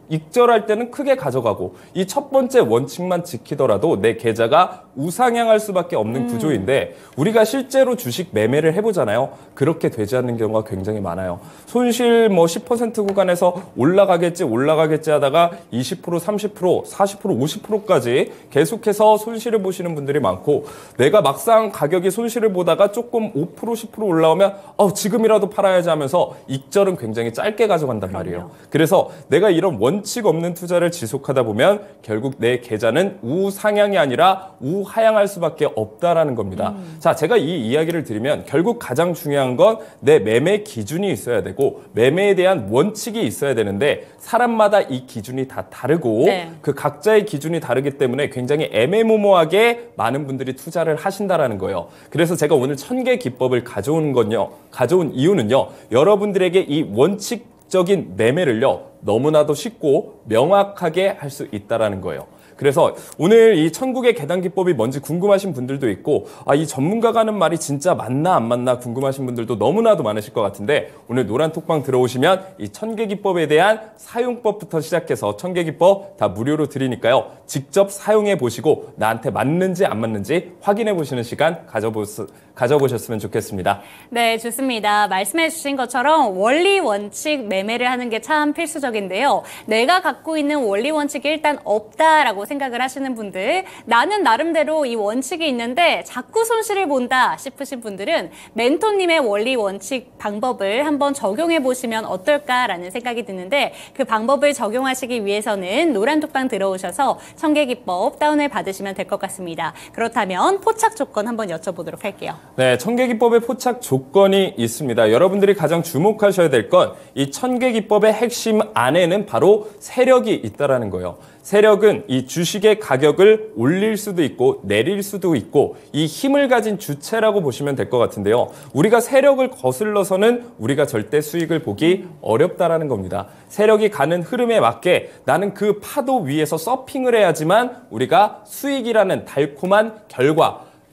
Speaker 4: 익절할 때는 크게 가져가고, 이 첫 번째 원칙만 지키더라도 내 계좌가 우상향할 수밖에 없는 구조인데, 우리가 실제로 주식 매매를 해보잖아요. 그렇게 되지 않는 경우가 굉장히 많아요. 손실 10% 구간에서 올라가겠지 하다가 20%, 30%, 40%, 50%까지 계속해서 손실을 보시는 분들이 많고, 내가 막상 가격이 손실을 보다가 조금 5%, 10% 올라오면 지금이라도 팔아야지 하면서 익절은 굉장히 짧게 가져간단 말이에요. 그래서 내가 이런 원칙 없는 투자를 지속하다 보면 결국 내 계좌는 우상향이 아니라 우하향할 수밖에 없다라는 겁니다. 자, 제가 이 이야기를 드리면 결국 가장 중요한 건 내 매매 기준이 있어야 되고 매매에 대한 원칙이 있어야 되는데, 사람마다 이 기준이 다 다르고
Speaker 1: 네.
Speaker 4: 그 각자의 기준이 다르기 때문에 굉장히 애매모호하게 많은 분들이 투자를 하신다라는 거예요. 그래서 제가 오늘 청계 기법을 가져온 이유는요, 여러분들에게 이 원칙적인 매매를요, 너무나도 쉽고 명확하게 할 수 있다라는 거예요. 그래서 오늘 이 천국의 계단 기법이 뭔지 궁금하신 분들도 있고, 이 전문가가 하는 말이 진짜 맞나 안 맞나 궁금하신 분들도 너무나도 많으실 것 같은데, 오늘 노란 톡방 들어오시면 이 천계 기법에 대한 사용법부터 시작해서 천계 기법 다 무료로 드리니까요, 직접 사용해 보시고 나한테 맞는지 안 맞는지 확인해 보시는 시간 가져보셨으면 좋겠습니다.
Speaker 1: 네, 좋습니다. 말씀해 주신 것처럼 원리 원칙 매매를 하는 게 참 필수적인데요. 내가 갖고 있는 원리 원칙이 일단 없다라고 생각을 하시는 분들, 나는 나름대로 이 원칙이 있는데 자꾸 손실을 본다 싶으신 분들은 멘토님의 원리 원칙 방법을 한번 적용해 보시면 어떨까라는 생각이 드는데, 그 방법을 적용하시기 위해서는 노란 톡방 들어오셔서 청계 기법 다운을 받으시면 될 것 같습니다. 그렇다면 포착 조건 한번 여쭤보도록 할게요.
Speaker 4: 네, 천계 기법의 포착 조건이 있습니다. 여러분들이 가장 주목하셔야 될 건 이 천계 기법의 핵심 안에는 바로 세력이 있다라는 거예요. 세력은 이 주식의 가격을 올릴 수도 있고 내릴 수도 있고, 이 힘을 가진 주체라고 보시면 될 것 같은데요. 우리가 세력을 거슬러서는 우리가 절대 수익을 보기 어렵다라는 겁니다. 세력이 가는 흐름에 맞게 나는 그 파도 위에서 서핑을 해야지만 우리가 수익이라는 달콤한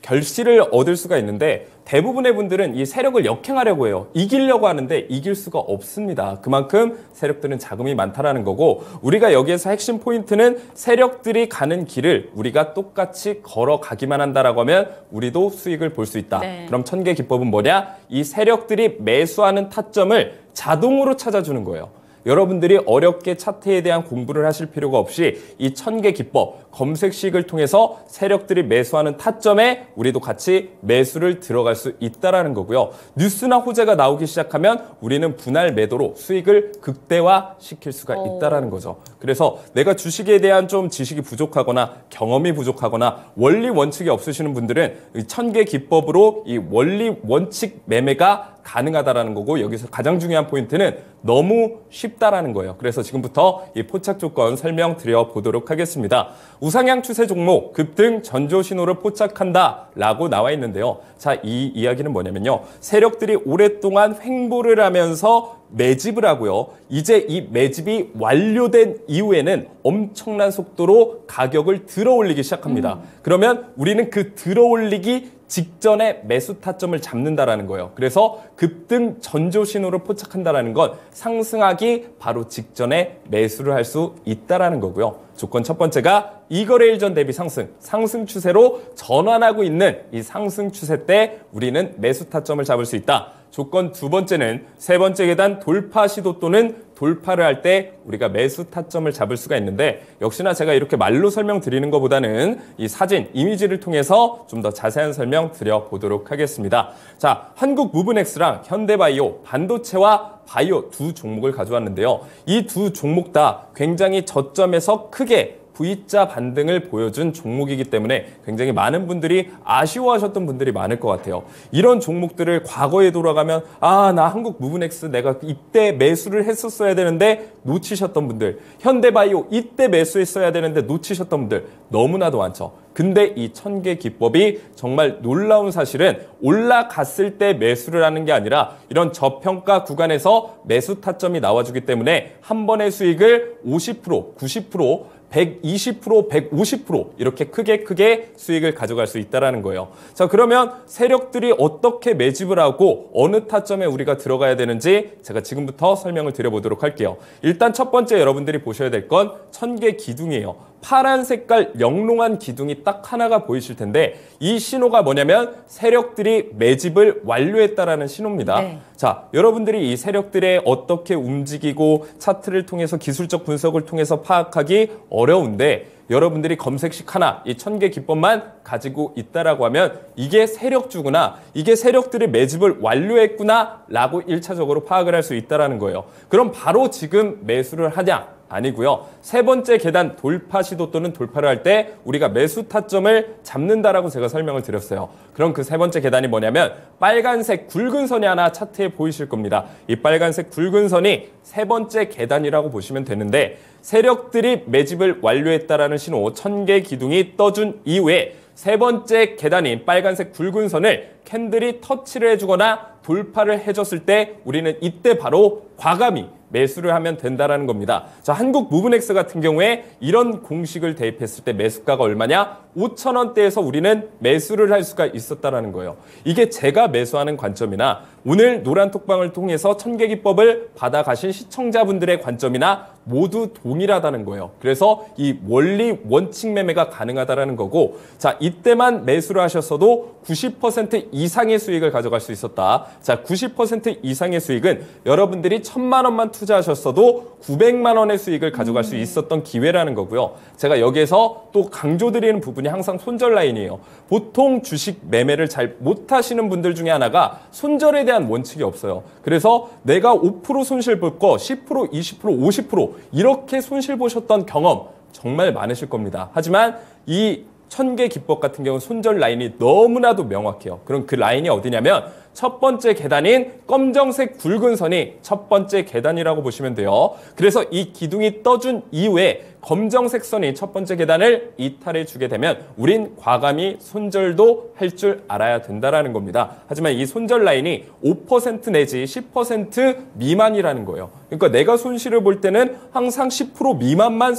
Speaker 4: 결실을 얻을 수가 있는데, 대부분의 분들은 이 세력을 역행하려고 해요. 이기려고 하는데 이길 수가 없습니다. 그만큼 세력들은 자금이 많다라는 거고, 우리가 여기에서 핵심 포인트는 세력들이 가는 길을 우리가 똑같이 걸어가기만 한다라고 하면 우리도 수익을 볼 수 있다.
Speaker 1: 네.
Speaker 4: 그럼 천계 기법은 뭐냐? 이 세력들이 매수하는 타점을 자동으로 찾아주는 거예요. 여러분들이 어렵게 차트에 대한 공부를 하실 필요가 없이 이 1000개 기법, 검색식을 통해서 세력들이 매수하는 타점에 우리도 같이 매수를 들어갈 수 있다는 거고요. 뉴스나 호재가 나오기 시작하면 우리는 분할 매도로 수익을 극대화시킬 수가 있다는 거죠. 그래서 내가 주식에 대한 좀 지식이 부족하거나 경험이 부족하거나 원리 원칙이 없으시는 분들은 이 1000개 기법으로 이 원리 원칙 매매가 가능하다라는 거고, 여기서 가장 중요한 포인트는 너무 쉽다라는 거예요. 그래서 지금부터 이 포착 조건 설명드려 보도록 하겠습니다. 우상향 추세 종목 급등 전조 신호를 포착한다라고 나와 있는데요. 자, 이 이야기는 뭐냐면요. 세력들이 오랫동안 횡보를 하면서 매집을 하고요. 이제 이 매집이 완료된 이후에는 엄청난 속도로 가격을 들어올리기 시작합니다. 그러면 우리는 그 들어올리기 직전에 매수 타점을 잡는다라는 거예요. 그래서 급등 전조 신호를 포착한다라는 건 상승하기 바로 직전에 매수를 할 수 있다라는 거고요. 조건 첫 번째가 이거래일 전 대비 상승 추세로 전환하고 있는 이 상승 추세 때 우리는 매수 타점을 잡을 수 있다. 조건 두 번째는 세 번째 계단 돌파 시도 또는 돌파를 할 때 우리가 매수 타점을 잡을 수가 있는데, 역시나 제가 이렇게 말로 설명드리는 것보다는 이 사진, 이미지를 통해서 좀 더 자세한 설명 드려보도록 하겠습니다. 자, 한국무브넥스랑 현대바이오, 반도체와 바이오 두 종목을 가져왔는데요. 이 두 종목 다 굉장히 저점에서 크게 V자 반등을 보여준 종목이기 때문에 굉장히 많은 분들이 아쉬워하셨던 분들이 많을 것 같아요. 이런 종목들을 과거에 돌아가면 나 한국무브넥스 내가 이때 매수를 했었어야 되는데 놓치셨던 분들, 현대바이오 이때 매수했어야 되는데 놓치셨던 분들 너무나도 많죠. 근데 이 1000개 기법이 정말 놀라운 사실은 올라갔을 때 매수를 하는 게 아니라 이런 저평가 구간에서 매수 타점이 나와주기 때문에 한 번의 수익을 50%, 90%, 120%, 150% 이렇게 크게 수익을 가져갈 수 있다는 거예요. 자, 그러면 세력들이 어떻게 매집을 하고 어느 타점에 우리가 들어가야 되는지 제가 지금부터 설명을 드려보도록 할게요. 일단 첫 번째 여러분들이 보셔야 될 건 1000개 기둥이에요. 파란 색깔 영롱한 기둥이 딱 하나가 보이실 텐데 이 신호가 뭐냐면 세력들이 매집을 완료했다라는 신호입니다. 네. 자, 여러분들이 이 세력들의 어떻게 움직이고 차트를 통해서 기술적 분석을 통해서 파악하기 어려운데, 여러분들이 검색식 하나, 이 1000개 기법만 가지고 있다라고 하면 이게 세력주구나, 이게 세력들이 매집을 완료했구나 라고 1차적으로 파악을 할 수 있다는 거예요. 그럼 바로 지금 매수를 하냐? 아니고요. 세 번째 계단 돌파 시도 또는 돌파를 할 때 우리가 매수 타점을 잡는다라고 제가 설명을 드렸어요. 그럼 그 세 번째 계단이 뭐냐면 빨간색 굵은 선이 하나 차트에 보이실 겁니다. 이 빨간색 굵은 선이 세 번째 계단이라고 보시면 되는데, 세력들이 매집을 완료했다라는 신호 1000개 기둥이 떠준 이후에 세 번째 계단인 빨간색 굵은 선을 캔들이 터치를 해주거나 돌파를 해줬을 때 우리는 이때 바로 과감히 매수를 하면 된다라는 겁니다. 자, 한국무브넥스 같은 경우에 이런 공식을 대입했을 때 매수가가 얼마냐? 5,000원대에서 우리는 매수를 할 수가 있었다라는 거예요. 이게 제가 매수하는 관점이나 오늘 노란톡방을 통해서 1000개 기법을 받아가신 시청자분들의 관점이나 모두 동일하다는 거예요. 그래서 이 원리 원칙 매매가 가능하다라는 거고, 자, 이때만 매수를 하셨어도 90% 이상의 수익을 가져갈 수 있었다. 자, 90% 이상의 수익은 여러분들이 1000만 원만 투자하셨어도 900만 원의 수익을 가져갈 수 있었던 기회라는 거고요. 제가 여기에서 또 강조드리는 부분이 항상 손절 라인이에요. 보통 주식 매매를 잘 못하시는 분들 중에 하나가 손절에 대한 원칙이 없어요. 그래서 내가 5% 손실 볼 거 10%, 20%, 50% 이렇게 손실 보셨던 경험 정말 많으실 겁니다. 하지만 이 1000개 기법 같은 경우는 손절 라인이 너무나도 명확해요. 그럼 그 라인이 어디냐면 첫 번째 계단인 검정색 굵은 선이 첫 번째 계단이라고 보시면 돼요. 그래서 이 기둥이 떠준 이후에 검정색 선이 첫 번째 계단을 이탈해 주게 되면 우린 과감히 손절도 할 줄 알아야 된다는 겁니다. 하지만 이 손절 라인이 5% 내지 10% 미만이라는 거예요. 그러니까 내가 손실을 볼 때는 항상 10% 미만만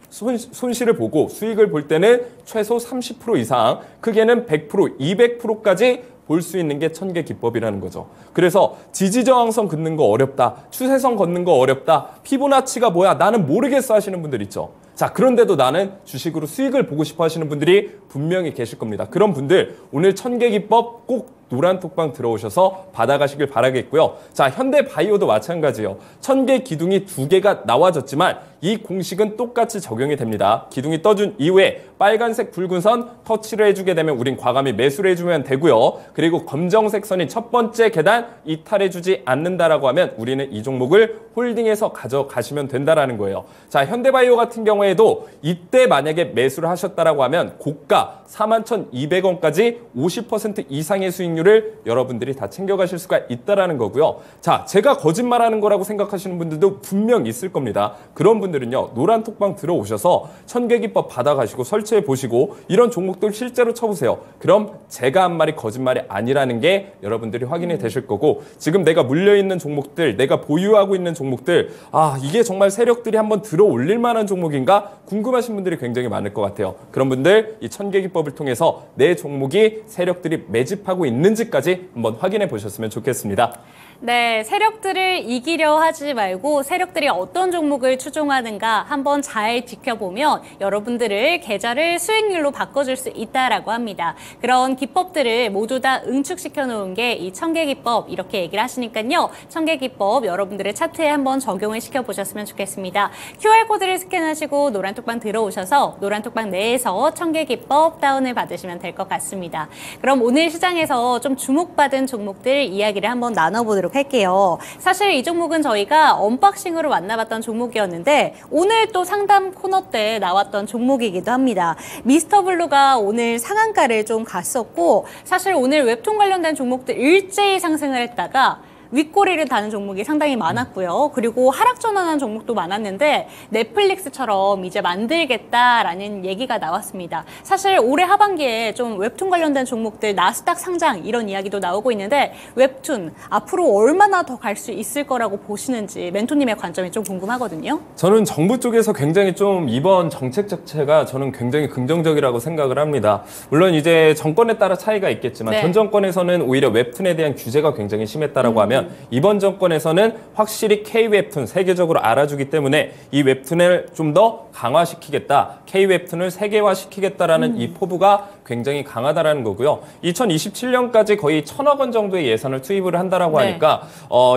Speaker 4: 손실을 보고 수익을 볼 때는 최소 30% 이상, 크게는 100%, 200%까지 볼 수 있는 게 1000개 기법이라는 거죠. 그래서 지지저항선 긋는 거 어렵다, 추세선 걷는 거 어렵다, 피보나치가 뭐야 나는 모르겠어 하시는 분들 있죠. 자, 그런데도 나는 주식으로 수익을 보고 싶어 하시는 분들이 분명히 계실 겁니다. 그런 분들 오늘 1000개 기법 꼭 노란톡방 들어오셔서 받아가시길 바라겠고요. 자, 현대바이오도 마찬가지요. 1000개 기둥이 2개가 나와졌지만 이 공식은 똑같이 적용이 됩니다. 기둥이 떠준 이후에 빨간색 붉은 선 터치를 해주게 되면 우린 과감히 매수를 해주면 되고요. 그리고 검정색 선이 첫 번째 계단 이탈해주지 않는다라고 하면 우리는 이 종목을 홀딩해서 가져가시면 된다라는 거예요. 자, 현대바이오 같은 경우에도 이때 만약에 매수를 하셨다라고 하면 고가 41,200원까지 50% 이상의 수익률을 여러분들이 다 챙겨가실 수가 있다라는 거고요. 자, 제가 거짓말하는 거라고 생각하시는 분들도 분명 있을 겁니다. 그런 분들은요, 노란톡방 들어오셔서 1000개 기법 받아가시고 설치해 보시고 이런 종목들 실제로 쳐보세요. 그럼 제가 한 말이 거짓말이 아니라는 게 여러분들이 확인이 되실 거고, 지금 내가 물려있는 종목들, 내가 보유하고 있는 종목들, 아, 이게 정말 세력들이 한번 들어올릴 만한 종목인가 궁금하신 분들이 굉장히 많을 것 같아요. 그런 분들 이 1000개 기법을 통해서 내 종목이 세력들이 매집하고 있는지까지 한번 확인해 보셨으면 좋겠습니다.
Speaker 1: 네, 세력들을 이기려 하지 말고 세력들이 어떤 종목을 추종하는가 한번 잘 지켜보면 여러분들을 계좌를 수익률로 바꿔줄 수 있다라고 합니다. 그런 기법들을 모두 다 응축시켜 놓은 게 이 1000개 기법 이렇게 얘기를 하시니까요. 1000개 기법 여러분들의 차트에 한번 적용을 시켜보셨으면 좋겠습니다. QR코드를 스캔하시고 노란톡방 들어오셔서 노란톡방 내에서 1000개 기법 다운을 받으시면 될 것 같습니다. 그럼 오늘 시장에서 좀 주목받은 종목들 이야기를 한번 나눠보도록 할게요. 사실 이 종목은 저희가 언박싱으로 만나봤던 종목이었는데 오늘 또 상담 코너 때 나왔던 종목이기도 합니다. 미스터블루가 오늘 상한가를 좀 갔었고 사실 오늘 웹툰 관련된 종목들 일제히 상승을 했다가 윗꼬리를 다는 종목이 상당히 많았고요. 그리고 하락 전환한 종목도 많았는데 넷플릭스처럼 이제 만들겠다라는 얘기가 나왔습니다. 사실 올해 하반기에 좀 웹툰 관련된 종목들 나스닥 상장 이런 이야기도 나오고 있는데 웹툰 앞으로 얼마나 더 갈 수 있을 거라고 보시는지 멘토님의 관점이 좀 궁금하거든요.
Speaker 4: 저는 정부 쪽에서 굉장히 좀 이번 정책 자체가 저는 굉장히 긍정적이라고 생각을 합니다. 물론 이제 정권에 따라 차이가 있겠지만
Speaker 1: 네.
Speaker 4: 전 정권에서는 오히려 웹툰에 대한 규제가 굉장히 심했다라고 하면 이번 정권에서는 확실히 K-웹툰 세계적으로 알아주기 때문에 이 웹툰을 좀 더 강화시키겠다, K-웹툰을 세계화시키겠다라는 이 포부가 굉장히 강하다라는 거고요. 2027년까지 거의 1000억 원 정도의 예산을 투입을 한다라고
Speaker 1: 네.
Speaker 4: 하니까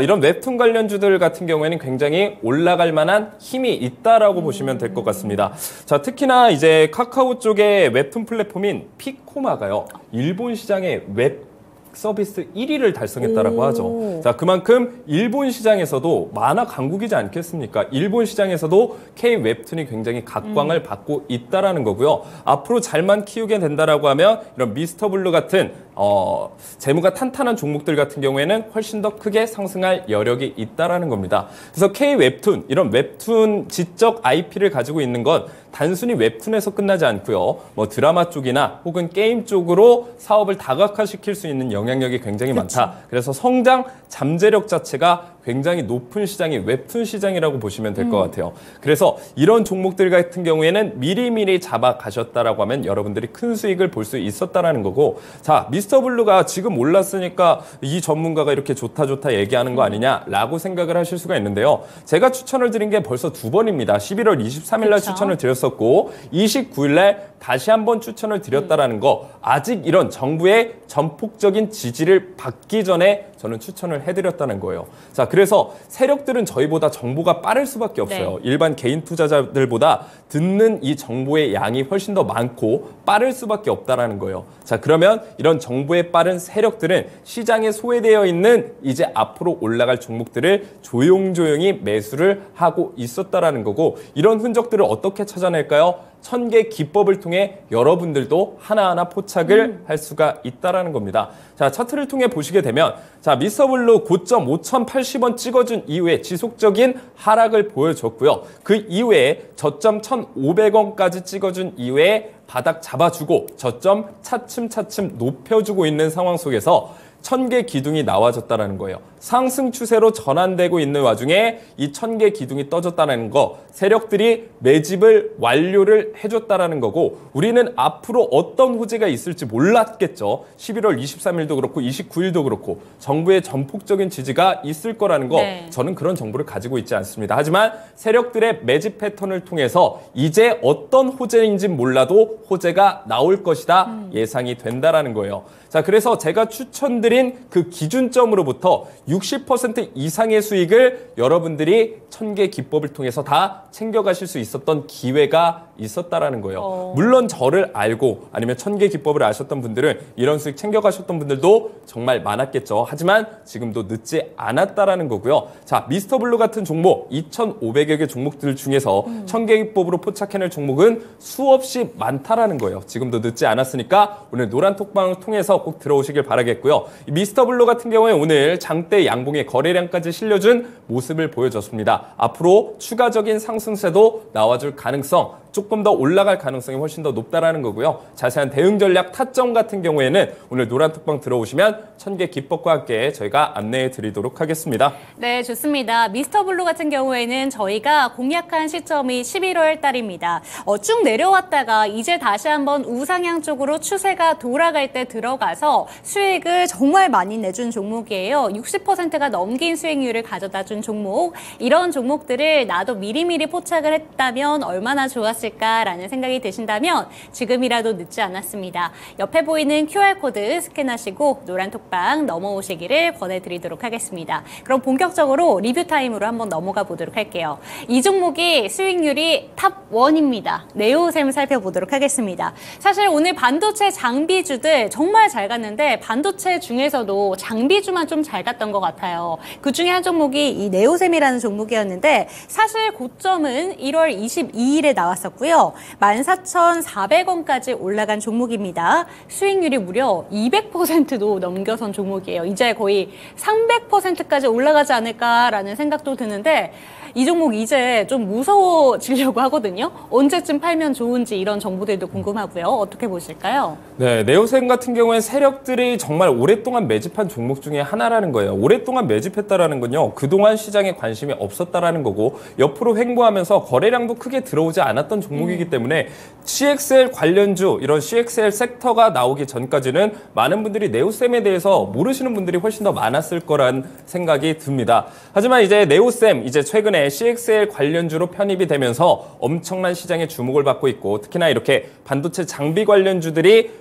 Speaker 4: 이런 웹툰 관련주들 같은 경우에는 굉장히 올라갈 만한 힘이 있다라고 보시면 될 것 같습니다. 자, 특히나 이제 카카오 쪽의 웹툰 플랫폼인 피코마가요, 일본 시장의 웹 서비스 1위를 달성했다라고 하죠. 자, 그만큼 일본 시장에서도 만화 강국이지 않겠습니까? 일본 시장에서도 K-웹툰이 굉장히 각광을 받고 있다라는 거고요. 앞으로 잘만 키우게 된다라고 하면 이런 미스터블루 같은 재무가 탄탄한 종목들 같은 경우에는 훨씬 더 크게 상승할 여력이 있다라는 겁니다. 그래서 K-웹툰, 이런 웹툰 지적 IP를 가지고 있는 건 단순히 웹툰에서 끝나지 않고요. 뭐 드라마 쪽이나 혹은 게임 쪽으로 사업을 다각화시킬 수 있는 영향력이 굉장히 많다. 그래서 성장 잠재력 자체가 굉장히 높은 시장이 웹툰 시장이라고 보시면 될 것 같아요. 그래서 이런 종목들 같은 경우에는 미리미리 잡아가셨다라고 하면 여러분들이 큰 수익을 볼 수 있었다라는 거고, 자, 미스터블루가 지금 올랐으니까 이 전문가가 이렇게 좋다 얘기하는 거 아니냐라고 생각을 하실 수가 있는데요. 제가 추천을 드린 게 벌써 2번입니다. 11월 23일 날 추천을 드렸었고 29일 날 다시 한번 추천을 드렸다라는 거, 아직 이런 정부의 전폭적인 지지를 받기 전에 저는 추천을 해드렸다는 거예요. 자, 그래서 세력들은 저희보다 정보가 빠를 수밖에 없어요. 네. 일반 개인 투자자들보다 듣는 이 정보의 양이 훨씬 더 많고 빠를 수밖에 없다라는 거예요. 자, 그러면 이런 정보에 빠른 세력들은 시장에 소외되어 있는 이제 앞으로 올라갈 종목들을 조용조용히 매수를 하고 있었다라는 거고, 이런 흔적들을 어떻게 찾아낼까요? 1000개 기법을 통해 여러분들도 하나하나 포착을 할 수가 있다라는 겁니다. 자, 차트를 통해 보시게 되면, 자, 미스터블루 고점 5,080원 찍어준 이후에 지속적인 하락을 보여줬고요. 그 이후에 저점 1,500원까지 찍어준 이후에 바닥 잡아주고 저점 차츰 높여주고 있는 상황 속에서 1000개 기둥이 나와졌다는 거예요. 상승 추세로 전환되고 있는 와중에 이 1000개 기둥이 떠졌다는 거, 세력들이 매집을 완료를 해줬다라는 거고, 우리는 앞으로 어떤 호재가 있을지 몰랐겠죠. 11월 23일도 그렇고 29일도 그렇고 정부의 전폭적인 지지가 있을 거라는 거,
Speaker 1: 네.
Speaker 4: 저는 그런 정보를 가지고 있지 않습니다. 하지만 세력들의 매집 패턴을 통해서 이제 어떤 호재인지 몰라도 호재가 나올 것이다 예상이 된다라는 거예요. 자, 그래서 제가 추천드린 그 기준점으로부터 60% 이상의 수익을 여러분들이 1000개 기법을 통해서 다 챙겨가실 수 있었던 기회가 있었다라는 거예요. 물론 저를 알고 아니면 1000개 기법을 아셨던 분들은 이런 수익 챙겨가셨던 분들도 정말 많았겠죠. 하지만 지금도 늦지 않았다라는 거고요. 자, 미스터블루 같은 종목 2,500여 개 종목들 중에서 1000개 기법으로 포착해낼 종목은 수없이 많다라는 거예요. 지금도 늦지 않았으니까 오늘 노란 톡방을 통해서 꼭 들어오시길 바라겠고요. 미스터블루 같은 경우에 오늘 장대 양봉의 거래량까지 실려준 모습을 보여줬습니다. 앞으로 추가적인 상승세도 나와줄 가능성, 조금 더 올라갈 가능성이 훨씬 더 높다라는 거고요. 자세한 대응 전략 타점 같은 경우에는 오늘 노란 톡방 들어오시면 1000개 기법과 함께 저희가 안내해 드리도록 하겠습니다.
Speaker 1: 네, 좋습니다. 미스터블루 같은 경우에는 저희가 공략한 시점이 11월 달입니다. 쭉 내려왔다가 이제 다시 한번 우상향 쪽으로 추세가 돌아갈 때 들어가서 수익을 정말 많이 내준 종목이에요. 60%가 넘긴 수익률을 가져다 준 종목. 이런 종목들을 나도 미리미리 포착을 했다면 얼마나 좋았을까라는 생각이 드신다면 지금이라도 늦지 않았습니다. 옆에 보이는 QR코드 스캔하시고 노란 톡방 넘어오시기를 권해드리도록 하겠습니다. 그럼 본격적으로 리뷰 타임으로 한번 넘어가 보도록 할게요. 이 종목이 수익률이 탑 1입니다. 네오셈 살펴보도록 하겠습니다. 사실 오늘 반도체 장비주들 정말 잘 갔는데 반도체 중에서도 장비주만 좀 잘 갔던 것 같아요. 그 중에 한 종목이 이 네오셈이라는 종목이었는데 사실 고점은 1월 22일에 나왔었고요. 14,400원까지 올라간 종목입니다. 수익률이 무려 200%도 넘겨선 종목이에요. 이제 거의 300%까지 올라가지 않을까라는 생각도 드는데 이 종목 이제 좀 무서워지려고 하거든요. 언제쯤 팔면 좋은지 이런 정보들도 궁금하고요. 어떻게 보실까요?
Speaker 4: 네, 네오셈 같은 경우에 세력들이 정말 오랫동안 매집한 종목 중에 하나라는 거예요. 오랫동안 매집했다라는 건요, 그동안 시장에 관심이 없었다라는 거고 옆으로 횡보하면서 거래량도 크게 들어오지 않았던 종목이기 때문에 CXL 관련주, 이런 CXL 섹터가 나오기 전까지는 많은 분들이 네오셈에 대해서 모르시는 분들이 훨씬 더 많았을 거란 생각이 듭니다. 하지만 이제 네오셈, 이제 최근에 CXL 관련주로 편입이 되면서 엄청난 시장의 주목을 받고 있고, 특히나 이렇게 반도체 장비 관련주들이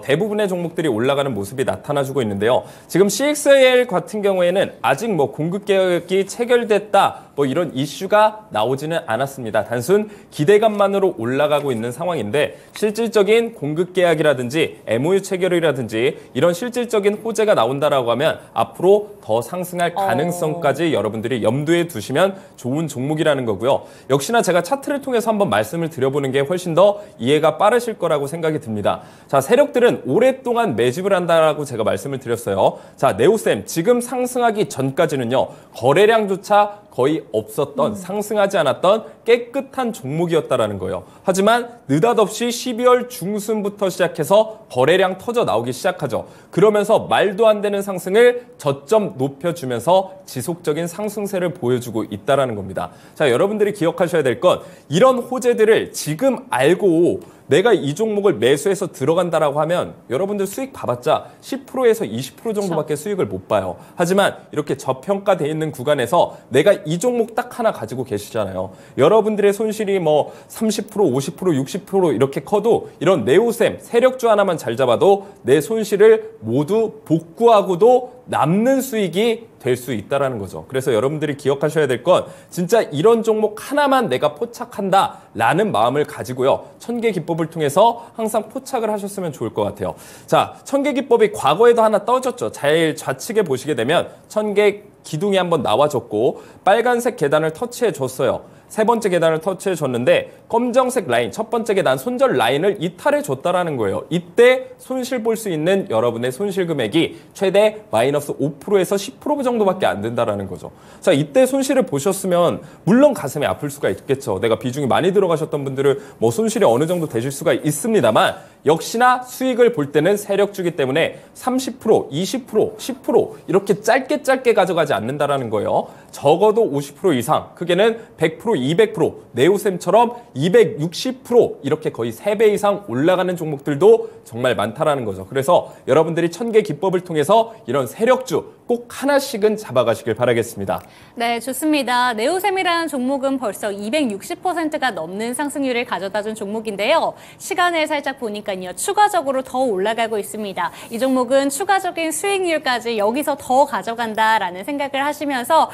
Speaker 4: 대부분의 종목들이 올라가는 모습이 나타나주고 있는데요. 지금 CXL 같은 경우에는 아직 뭐 공급 계약이 체결됐다 뭐 이런 이슈가 나오지는 않았습니다. 단순 기대감만으로 올라가고 있는 상황인데 실질적인 공급 계약이라든지 MOU 체결이라든지 이런 실질적인 호재가 나온다라고 하면 앞으로 더 상승할 가능성까지 여러분들이 염두에 두시면 좋은 종목이라는 거고요. 역시나 제가 차트를 통해서 한번 말씀을 드려보는 게 훨씬 더 이해가 빠르실 거라고 생각이 듭니다. 자, 세력들은 오랫동안 매집을 한다라고 제가 말씀을 드렸어요. 자, 네오셈 지금 상승하기 전까지는요, 거래량조차 거의 없었던, 상승하지 않았던 깨끗한 종목이었다라는 거예요. 하지만 느닷없이 12월 중순부터 시작해서 거래량 터져 나오기 시작하죠. 그러면서 말도 안 되는 상승을 저점 높여주면서 지속적인 상승세를 보여주고 있다는 겁니다. 자, 여러분들이 기억하셔야 될 건 이런 호재들을 지금 알고 내가 이 종목을 매수해서 들어간다라고 하면 여러분들 수익 봐봤자 10%에서 20% 정도밖에 수익을 못 봐요. 하지만 이렇게 저평가되어 있는 구간에서 내가 이 종목 딱 하나 가지고 계시잖아요. 여러분들의 손실이 뭐 30%, 50%, 60% 이렇게 커도 이런 네오셈, 세력주 하나만 잘 잡아도 내 손실을 모두 복구하고도 남는 수익이 될 수 있다는 거죠. 그래서 여러분들이 기억하셔야 될 건 진짜 이런 종목 하나만 내가 포착한다라는 마음을 가지고요. 1000개 기법을 통해서 항상 포착을 하셨으면 좋을 것 같아요. 자, 1000개 기법이 과거에도 하나 떠졌죠. 잘 좌측에 보시게 되면 1000개 기둥이 한번 나와줬고 빨간색 계단을 터치해 줬어요. 세 번째 계단을 터치해 줬는데 검정색 라인, 첫 번째 계단 손절 라인을 이탈해 줬다라는 거예요. 이때 손실 볼 수 있는 여러분의 손실 금액이 최대 마이너스 5%에서 10% 정도밖에 안 된다라는 거죠. 자, 이때 손실을 보셨으면 물론 가슴이 아플 수가 있겠죠. 내가 비중이 많이 들어가셨던 분들은 뭐 손실이 어느 정도 되실 수가 있습니다만 역시나 수익을 볼 때는 세력주기 때문에 30%, 20%, 10% 이렇게 짧게 가져가지 않는다라는 거예요. 적어도 50% 이상, 크게는 100%, 200%, 네오셈처럼 260% 이렇게 거의 3배 이상 올라가는 종목들도 정말 많다라는 거죠. 그래서 여러분들이 1000개 기법을 통해서 이런 세력주 꼭 하나씩은 잡아가시길 바라겠습니다.
Speaker 1: 네, 좋습니다. 네오셈이라는 종목은 벌써 260%가 넘는 상승률을 가져다준 종목인데요. 시간을 살짝 보니까요. 추가적으로 더 올라가고 있습니다. 이 종목은 추가적인 수익률까지 여기서 더 가져간다라는 생각을 하시면서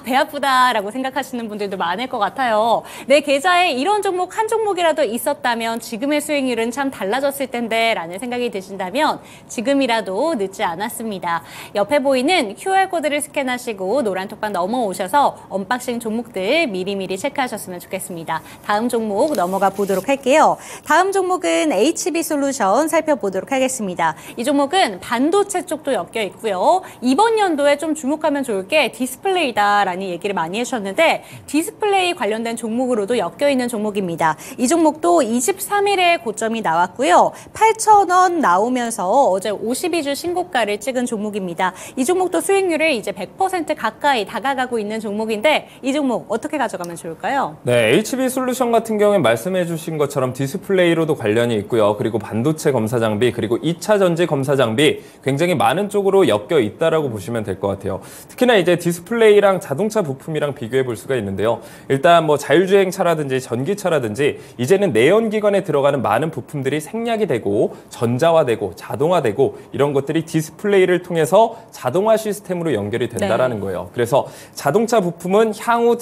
Speaker 1: 배 아프다라고 생각하시는 분들도 많을 것 같아요. 내 계좌에 이런 종목 한 종목이라도 있었다면 지금의 수익률은 참 달라졌을 텐데 라는 생각이 드신다면 지금이라도 늦지 않았습니다. 옆에 보이는 QR코드를 스캔하시고 노란톡방 넘어오셔서 언박싱 종목들 미리미리 체크하셨으면 좋겠습니다. 다음 종목 넘어가 보도록 할게요. 다음 종목은 HB솔루션 살펴보도록 하겠습니다. 이 종목은 반도체 쪽도 엮여 있고요. 이번 연도에 좀 주목하면 좋을 게 디스플레이다라는 얘기를 많이 해주셨는데 디스플레이 관련된 종목으로도 엮여 있는 종목입니다. 이 종목도 23일에 고점이 나왔고요. 8,000원 나오면서 어제 52주 신고가를 찍은 종목입니다. 이 종목도 수익률을 이제 100% 가까이 다가가고 있는 종목인데 이 종목 어떻게 가져가면 좋을까요?
Speaker 4: 네, HB솔루션 같은 경우에 말씀해 주신 것처럼 디스플레이로도 관련이 있고요. 그리고 반도체 검사 장비, 그리고 2차 전지 검사 장비 굉장히 많은 쪽으로 엮여 있다라고 보시면 될 것 같아요. 특히나 이제 디스플레이랑 자동차 부품이랑 비교해 볼 수가 있는데요. 일단 뭐 자율주행차라든지 전기차라든지 이제는 내연기관에 들어가는 많은 부품들이 생략이 되고 전자화되고 자동화되고 이런 것들이 디스플레이를 통해서 자동화 시스템으로 연결이 된다라는 거예요. 그래서 자동차 부품은 향후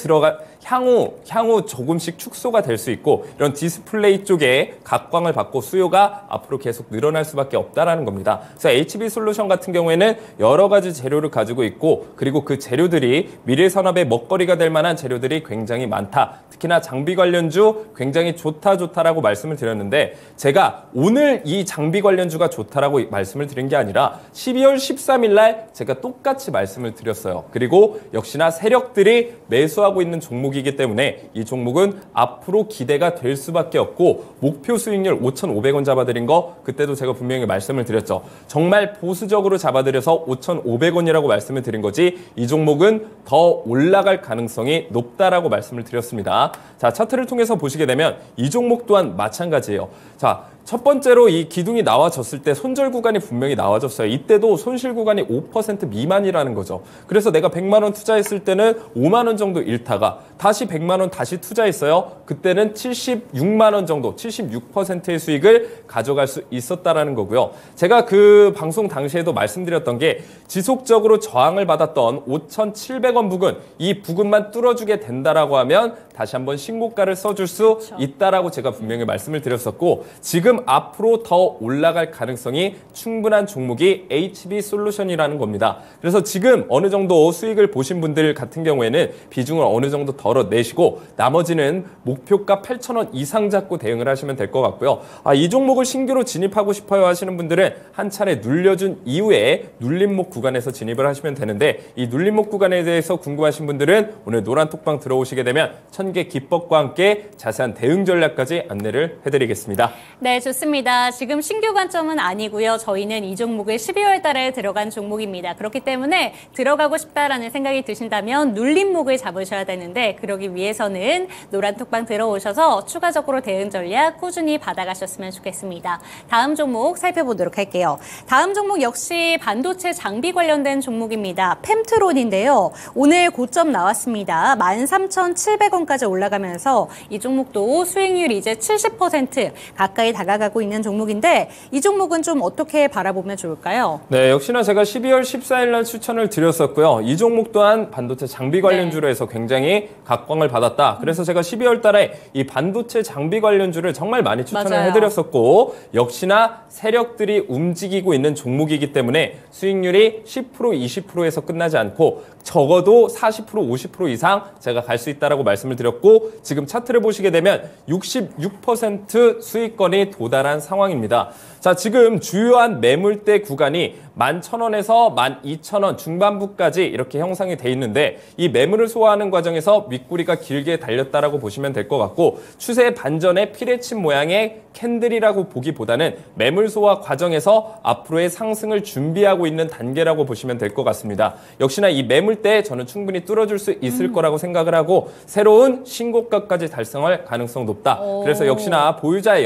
Speaker 4: 조금씩 축소가 될 수 있고 이런 디스플레이 쪽에 각광을 받고 수요가 앞으로 계속 늘어날 수밖에 없다라는 겁니다. 그래서 HB솔루션 같은 경우에는 여러 가지 재료를 가지고 있고 그리고 그 재료들이 미래 산업의 먹거리가 될 만한 재료들이 굉장히 많다. 특히나 장비 관련주 굉장히 좋다라고 말씀을 드렸는데 제가 오늘 이 장비 관련주가 좋다라고 말씀을 드린 게 아니라 12월 13일 날 제가 똑같이 말씀을 드렸어요. 그리고 역시나 세력들이 매수하고 있는 종목이기 때문에 이 종목은 앞으로 기대가 될 수밖에 없고 목표 수익률 5,500원 잡아드린 거 그때도 제가 분명히 말씀을 드렸죠. 정말 보수적으로 잡아드려서 5,500원이라고 말씀을 드린 거지 이 종목은 더 올라갈 가능성이 높다라고 말씀을 드렸습니다. 자, 차트를 통해서 보시게 되면 이 종목 또한 마찬가지예요. 자, 첫 번째로 이 기둥이 나와졌을 때 손절 구간이 분명히 나와졌어요. 이때도 손실 구간이 5% 미만이라는 거죠. 그래서 내가 100만 원 투자했을 때는 5만 원 정도 잃다가 다시 100만 원 다시 투자했어요. 그때는 76만 원 정도, 76%의 수익을 가져갈 수 있었다라는 거고요. 제가 그 방송 당시에도 말씀드렸던 게 지속적으로 저항을 받았던 5,700원 부근, 이 부근만 뚫어주게 된다라고 하면 다시 한번 신고가를 써줄 수 있다라고 제가 분명히 말씀을 드렸었고 지금 앞으로 더 올라갈 가능성이 충분한 종목이 HB솔루션이라는 겁니다. 그래서 지금 어느 정도 수익을 보신 분들 같은 경우에는 비중을 어느 정도 덜어내시고 나머지는 목표가 8,000원 이상 잡고 대응을 하시면 될 것 같고요. 이 종목을 신규로 진입하고 싶어요 하시는 분들은 한 차례 눌려준 이후에 눌림목 구간에서 진입을 하시면 되는데 이 눌림목 구간에 대해서 궁금하신 분들은 오늘 노란톡방 들어오시게 되면 1000개 기법과 함께 자세한 대응 전략까지 안내를 해드리겠습니다.
Speaker 1: 네, 좋습니다. 지금 신규 관점은 아니고요. 저희는 이 종목을 12월 달에 들어간 종목입니다. 그렇기 때문에 들어가고 싶다라는 생각이 드신다면 눌림목을 잡으셔야 되는데 그러기 위해서는 노란톡방 들어오셔서 추가적으로 대응 전략 꾸준히 받아가셨으면 좋겠습니다. 다음 종목 살펴보도록 할게요. 다음 종목 역시 반도체 장비 관련된 종목입니다. 펨트론인데요. 오늘 고점 나왔습니다. 13,700원까지 올라가면서 이 종목도 수익률이 이제 70% 가까이 다가 다가가고 있는 종목인데 이 종목은 좀 어떻게 바라보면 좋을까요?
Speaker 4: 네, 역시나 제가 12월 14일 날 추천을 드렸었고요. 이 종목 또한 반도체 장비 관련주로 해서 굉장히 각광을 받았다. 그래서 제가 12월 달에 이 반도체 장비 관련주를 정말 많이 추천을
Speaker 1: 맞아요.
Speaker 4: 해드렸었고 역시나 세력들이 움직이고 있는 종목이기 때문에 수익률이 10% 20%에서 끝나지 않고 적어도 40% 50% 이상 제가 갈 수 있다라고 말씀을 드렸고 지금 차트를 보시게 되면 66% 수익권이 도달한 상황입니다. 자, 지금 주요한 매물대 구간이 11,000원에서 12,000원 중반부까지 이렇게 형성이 돼 있는데 이 매물을 소화하는 과정에서 윗꼬리가 길게 달렸다라고 보시면 될 것 같고 추세 반전의 피레침 모양의 캔들이라고 보기보다는 매물 소화 과정에서 앞으로의 상승을 준비하고 있는 단계라고 보시면 될 것 같습니다. 역시나 이 매물대에 저는 충분히 뚫어줄 수 있을 거라고 생각을 하고 새로운 신고가까지 달성할 가능성 높다. 그래서 역시나 보유자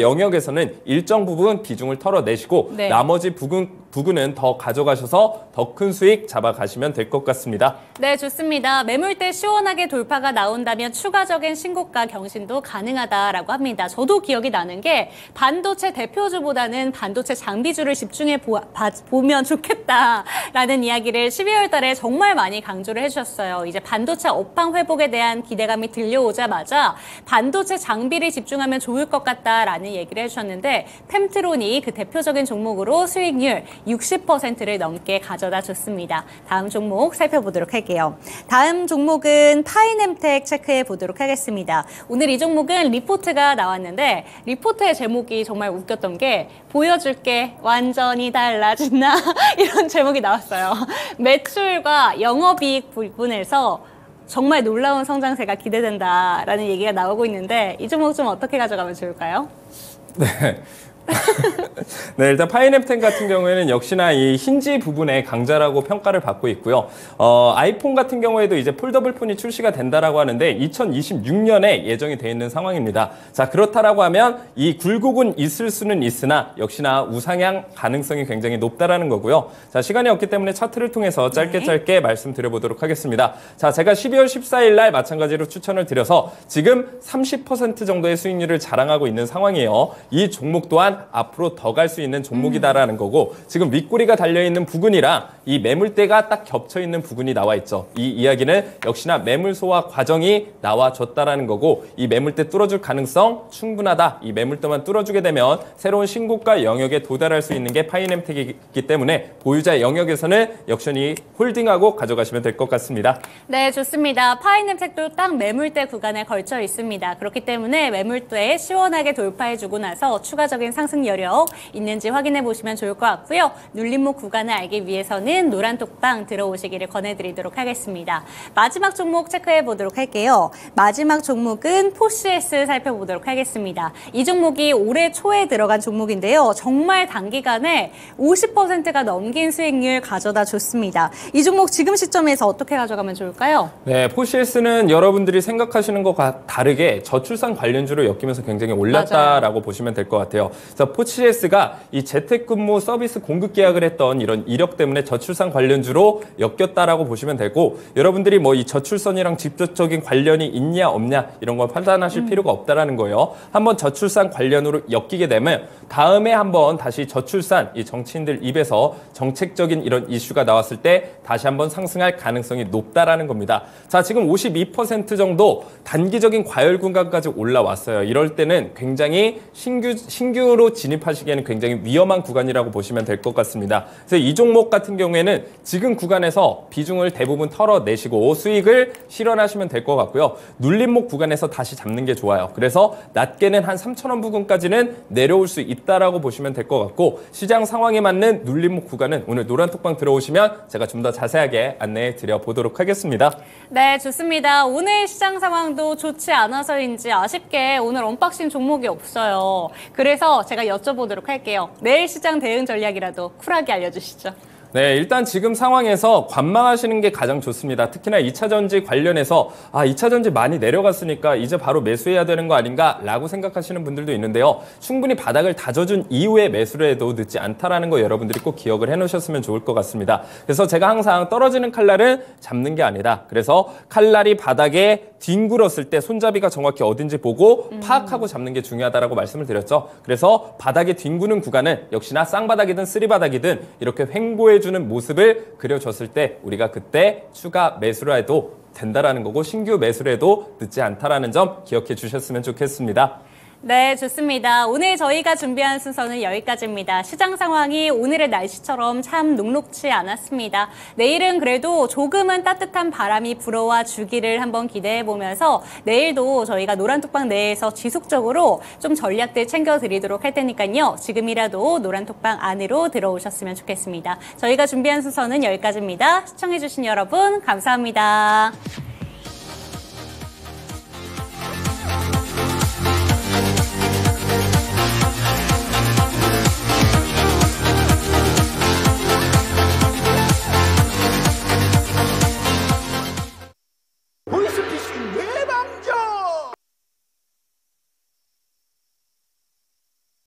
Speaker 4: 영역에서는 일정 부분 비중을 털어내시고
Speaker 1: 네.
Speaker 4: 나머지 부근은 더 가져가셔서 더 큰 수익 잡아가시면 될 것 같습니다.
Speaker 1: 네, 좋습니다. 매물대 시원하게 돌파가 나온다면 추가적인 신고가 경신도 가능하다라고 합니다. 저도 기억이 나는 게 반도체 대표주보다는 반도체 장비주를 집중해 보면 좋겠다라는 이야기를 12월 달에 정말 많이 강조를 해주셨어요. 이제 반도체 업황 회복에 대한 기대감이 들려오자마자 반도체 장비를 집중하면 좋을 것 같다라는 얘기를 해주셨는데 펜트론이 그 대표적인 종목으로 수익률 60%를 넘게 가져다 줬습니다. 다음 종목 살펴보도록 할게요. 다음 종목은 파이넴텍 체크해 보도록 하겠습니다. 오늘 이 종목은 리포트가 나왔는데 리포트의 제목이 정말 웃겼던 게 보여줄게 완전히 달라진다 이런 제목이 나왔어요. 매출과 영업이익 부분에서 정말 놀라운 성장세가 기대된다라는 얘기가 나오고 있는데 이 종목 좀 어떻게 가져가면 좋을까요?
Speaker 4: 네. 네, 일단 파이넴텍 같은 경우에는 역시나 이 힌지 부분의 강자라고 평가를 받고 있고요. 아이폰 같은 경우에도 이제 폴더블 폰이 출시가 된다라고 하는데 2026년에 예정이 돼 있는 상황입니다. 자, 그렇다라고 하면 이 굴곡은 있을 수는 있으나 역시나 우상향 가능성이 굉장히 높다라는 거고요. 자, 시간이 없기 때문에 차트를 통해서 짧게 말씀드려보도록 하겠습니다. 자, 제가 12월 14일 날 마찬가지로 추천을 드려서 지금 30% 정도의 수익률을 자랑하고 있는 상황이에요. 이 종목 또한 앞으로 더 갈 수 있는 종목이다라는 거고 지금 윗꼬리가 달려있는 부근이랑 이 매물대가 딱 겹쳐있는 부근이 나와 있죠. 이 이야기는 역시나 매물 소화 과정이 나와줬다라는 거고 이 매물대 뚫어줄 가능성 충분하다. 이 매물대만 뚫어주게 되면 새로운 신고가 영역에 도달할 수 있는 게 파이넴텍이기 때문에 보유자 영역에서는 역시 홀딩하고 가져가시면 될 것 같습니다.
Speaker 1: 네, 좋습니다. 파이넴텍도 딱 매물대 구간에 걸쳐 있습니다. 그렇기 때문에 매물대에 시원하게 돌파해주고 나서 추가적인 상승 여력 있는지 확인해 보시면 좋을 것 같고요. 눌림목 구간을 알기 위해서는 노란 톡방 들어오시기를 권해드리도록 하겠습니다. 마지막 종목 체크해 보도록 할게요. 마지막 종목은 포시에스 살펴보도록 하겠습니다. 이 종목이 올해 초에 들어간 종목인데요. 정말 단기간에 50%가 넘긴 수익률 가져다 줬습니다. 이 종목 지금 시점에서 어떻게 가져가면 좋을까요?
Speaker 4: 네, 포시에스는 여러분들이 생각하시는 것과 다르게 저출산 관련주로 엮이면서 굉장히 올랐다라고 보시면 될 것 같아요. 그래서 포시에스가 이 재택근무 서비스 공급 계약을 했던 이런 이력 때문에 저출산 관련주로 엮였다라고 보시면 되고 여러분들이 뭐 이 저출산이랑 직접적인 관련이 있냐 없냐 이런 걸 판단하실 필요가 없다라는 거예요. 한번 저출산 관련으로 엮이게 되면 다음에 한번 다시 저출산 이 정치인들 입에서 정책적인 이런 이슈가 나왔을 때 다시 한번 상승할 가능성이 높다라는 겁니다. 자, 지금 52% 정도 단기적인 과열 구간까지 올라왔어요. 이럴 때는 굉장히 신규로 진입하시기에는 굉장히 위험한 구간이라고 보시면 될 것 같습니다. 그래서 이 종목 같은 경우에는 지금 구간에서 비중을 대부분 털어내시고 수익을 실현하시면 될 것 같고요. 눌림목 구간에서 다시 잡는 게 좋아요. 그래서 낮게는 한 3,000원 부근까지는 내려올 수 있다라고 보시면 될 것 같고 시장 상황에 맞는 눌림목 구간은 오늘 노란 톡방 들어오시면 제가 좀 더 자세하게 안내해 드려 보도록 하겠습니다.
Speaker 1: 네, 좋습니다. 오늘 시장 상황도 좋지 않아서인지 아쉽게 오늘 언박싱 종목이 없어요. 그래서 제가 여쭤보도록 할게요. 내일 시장 대응 전략이라도 쿨하게 알려주시죠.
Speaker 4: 네, 일단 지금 상황에서 관망하시는 게 가장 좋습니다. 특히나 2차 전지 관련해서 2차 전지 많이 내려갔으니까 이제 바로 매수해야 되는 거 아닌가라고 생각하시는 분들도 있는데요. 충분히 바닥을 다져준 이후에 매수를 해도 늦지 않다라는 거 여러분들이 꼭 기억을 해놓으셨으면 좋을 것 같습니다. 그래서 제가 항상 떨어지는 칼날은 잡는 게 아니다. 그래서 칼날이 바닥에 뒹굴었을 때 손잡이가 정확히 어딘지 보고 파악하고 잡는 게 중요하다라고 말씀을 드렸죠. 그래서 바닥에 뒹구는 구간은 역시나 쌍바닥이든 쓰리바닥이든 이렇게 횡보해주는 모습을 그려줬을 때 우리가 그때 추가 매수를 해도 된다라는 거고 신규 매수를 해도 늦지 않다라는 점 기억해 주셨으면 좋겠습니다.
Speaker 1: 네, 좋습니다. 오늘 저희가 준비한 순서는 여기까지입니다. 시장 상황이 오늘의 날씨처럼 참 녹록지 않았습니다. 내일은 그래도 조금은 따뜻한 바람이 불어와 주기를 한번 기대해보면서 내일도 저희가 노란톡방 내에서 지속적으로 좀 전략들 챙겨드리도록 할 테니까요. 지금이라도 노란톡방 안으로 들어오셨으면 좋겠습니다. 저희가 준비한 순서는 여기까지입니다. 시청해주신 여러분 감사합니다.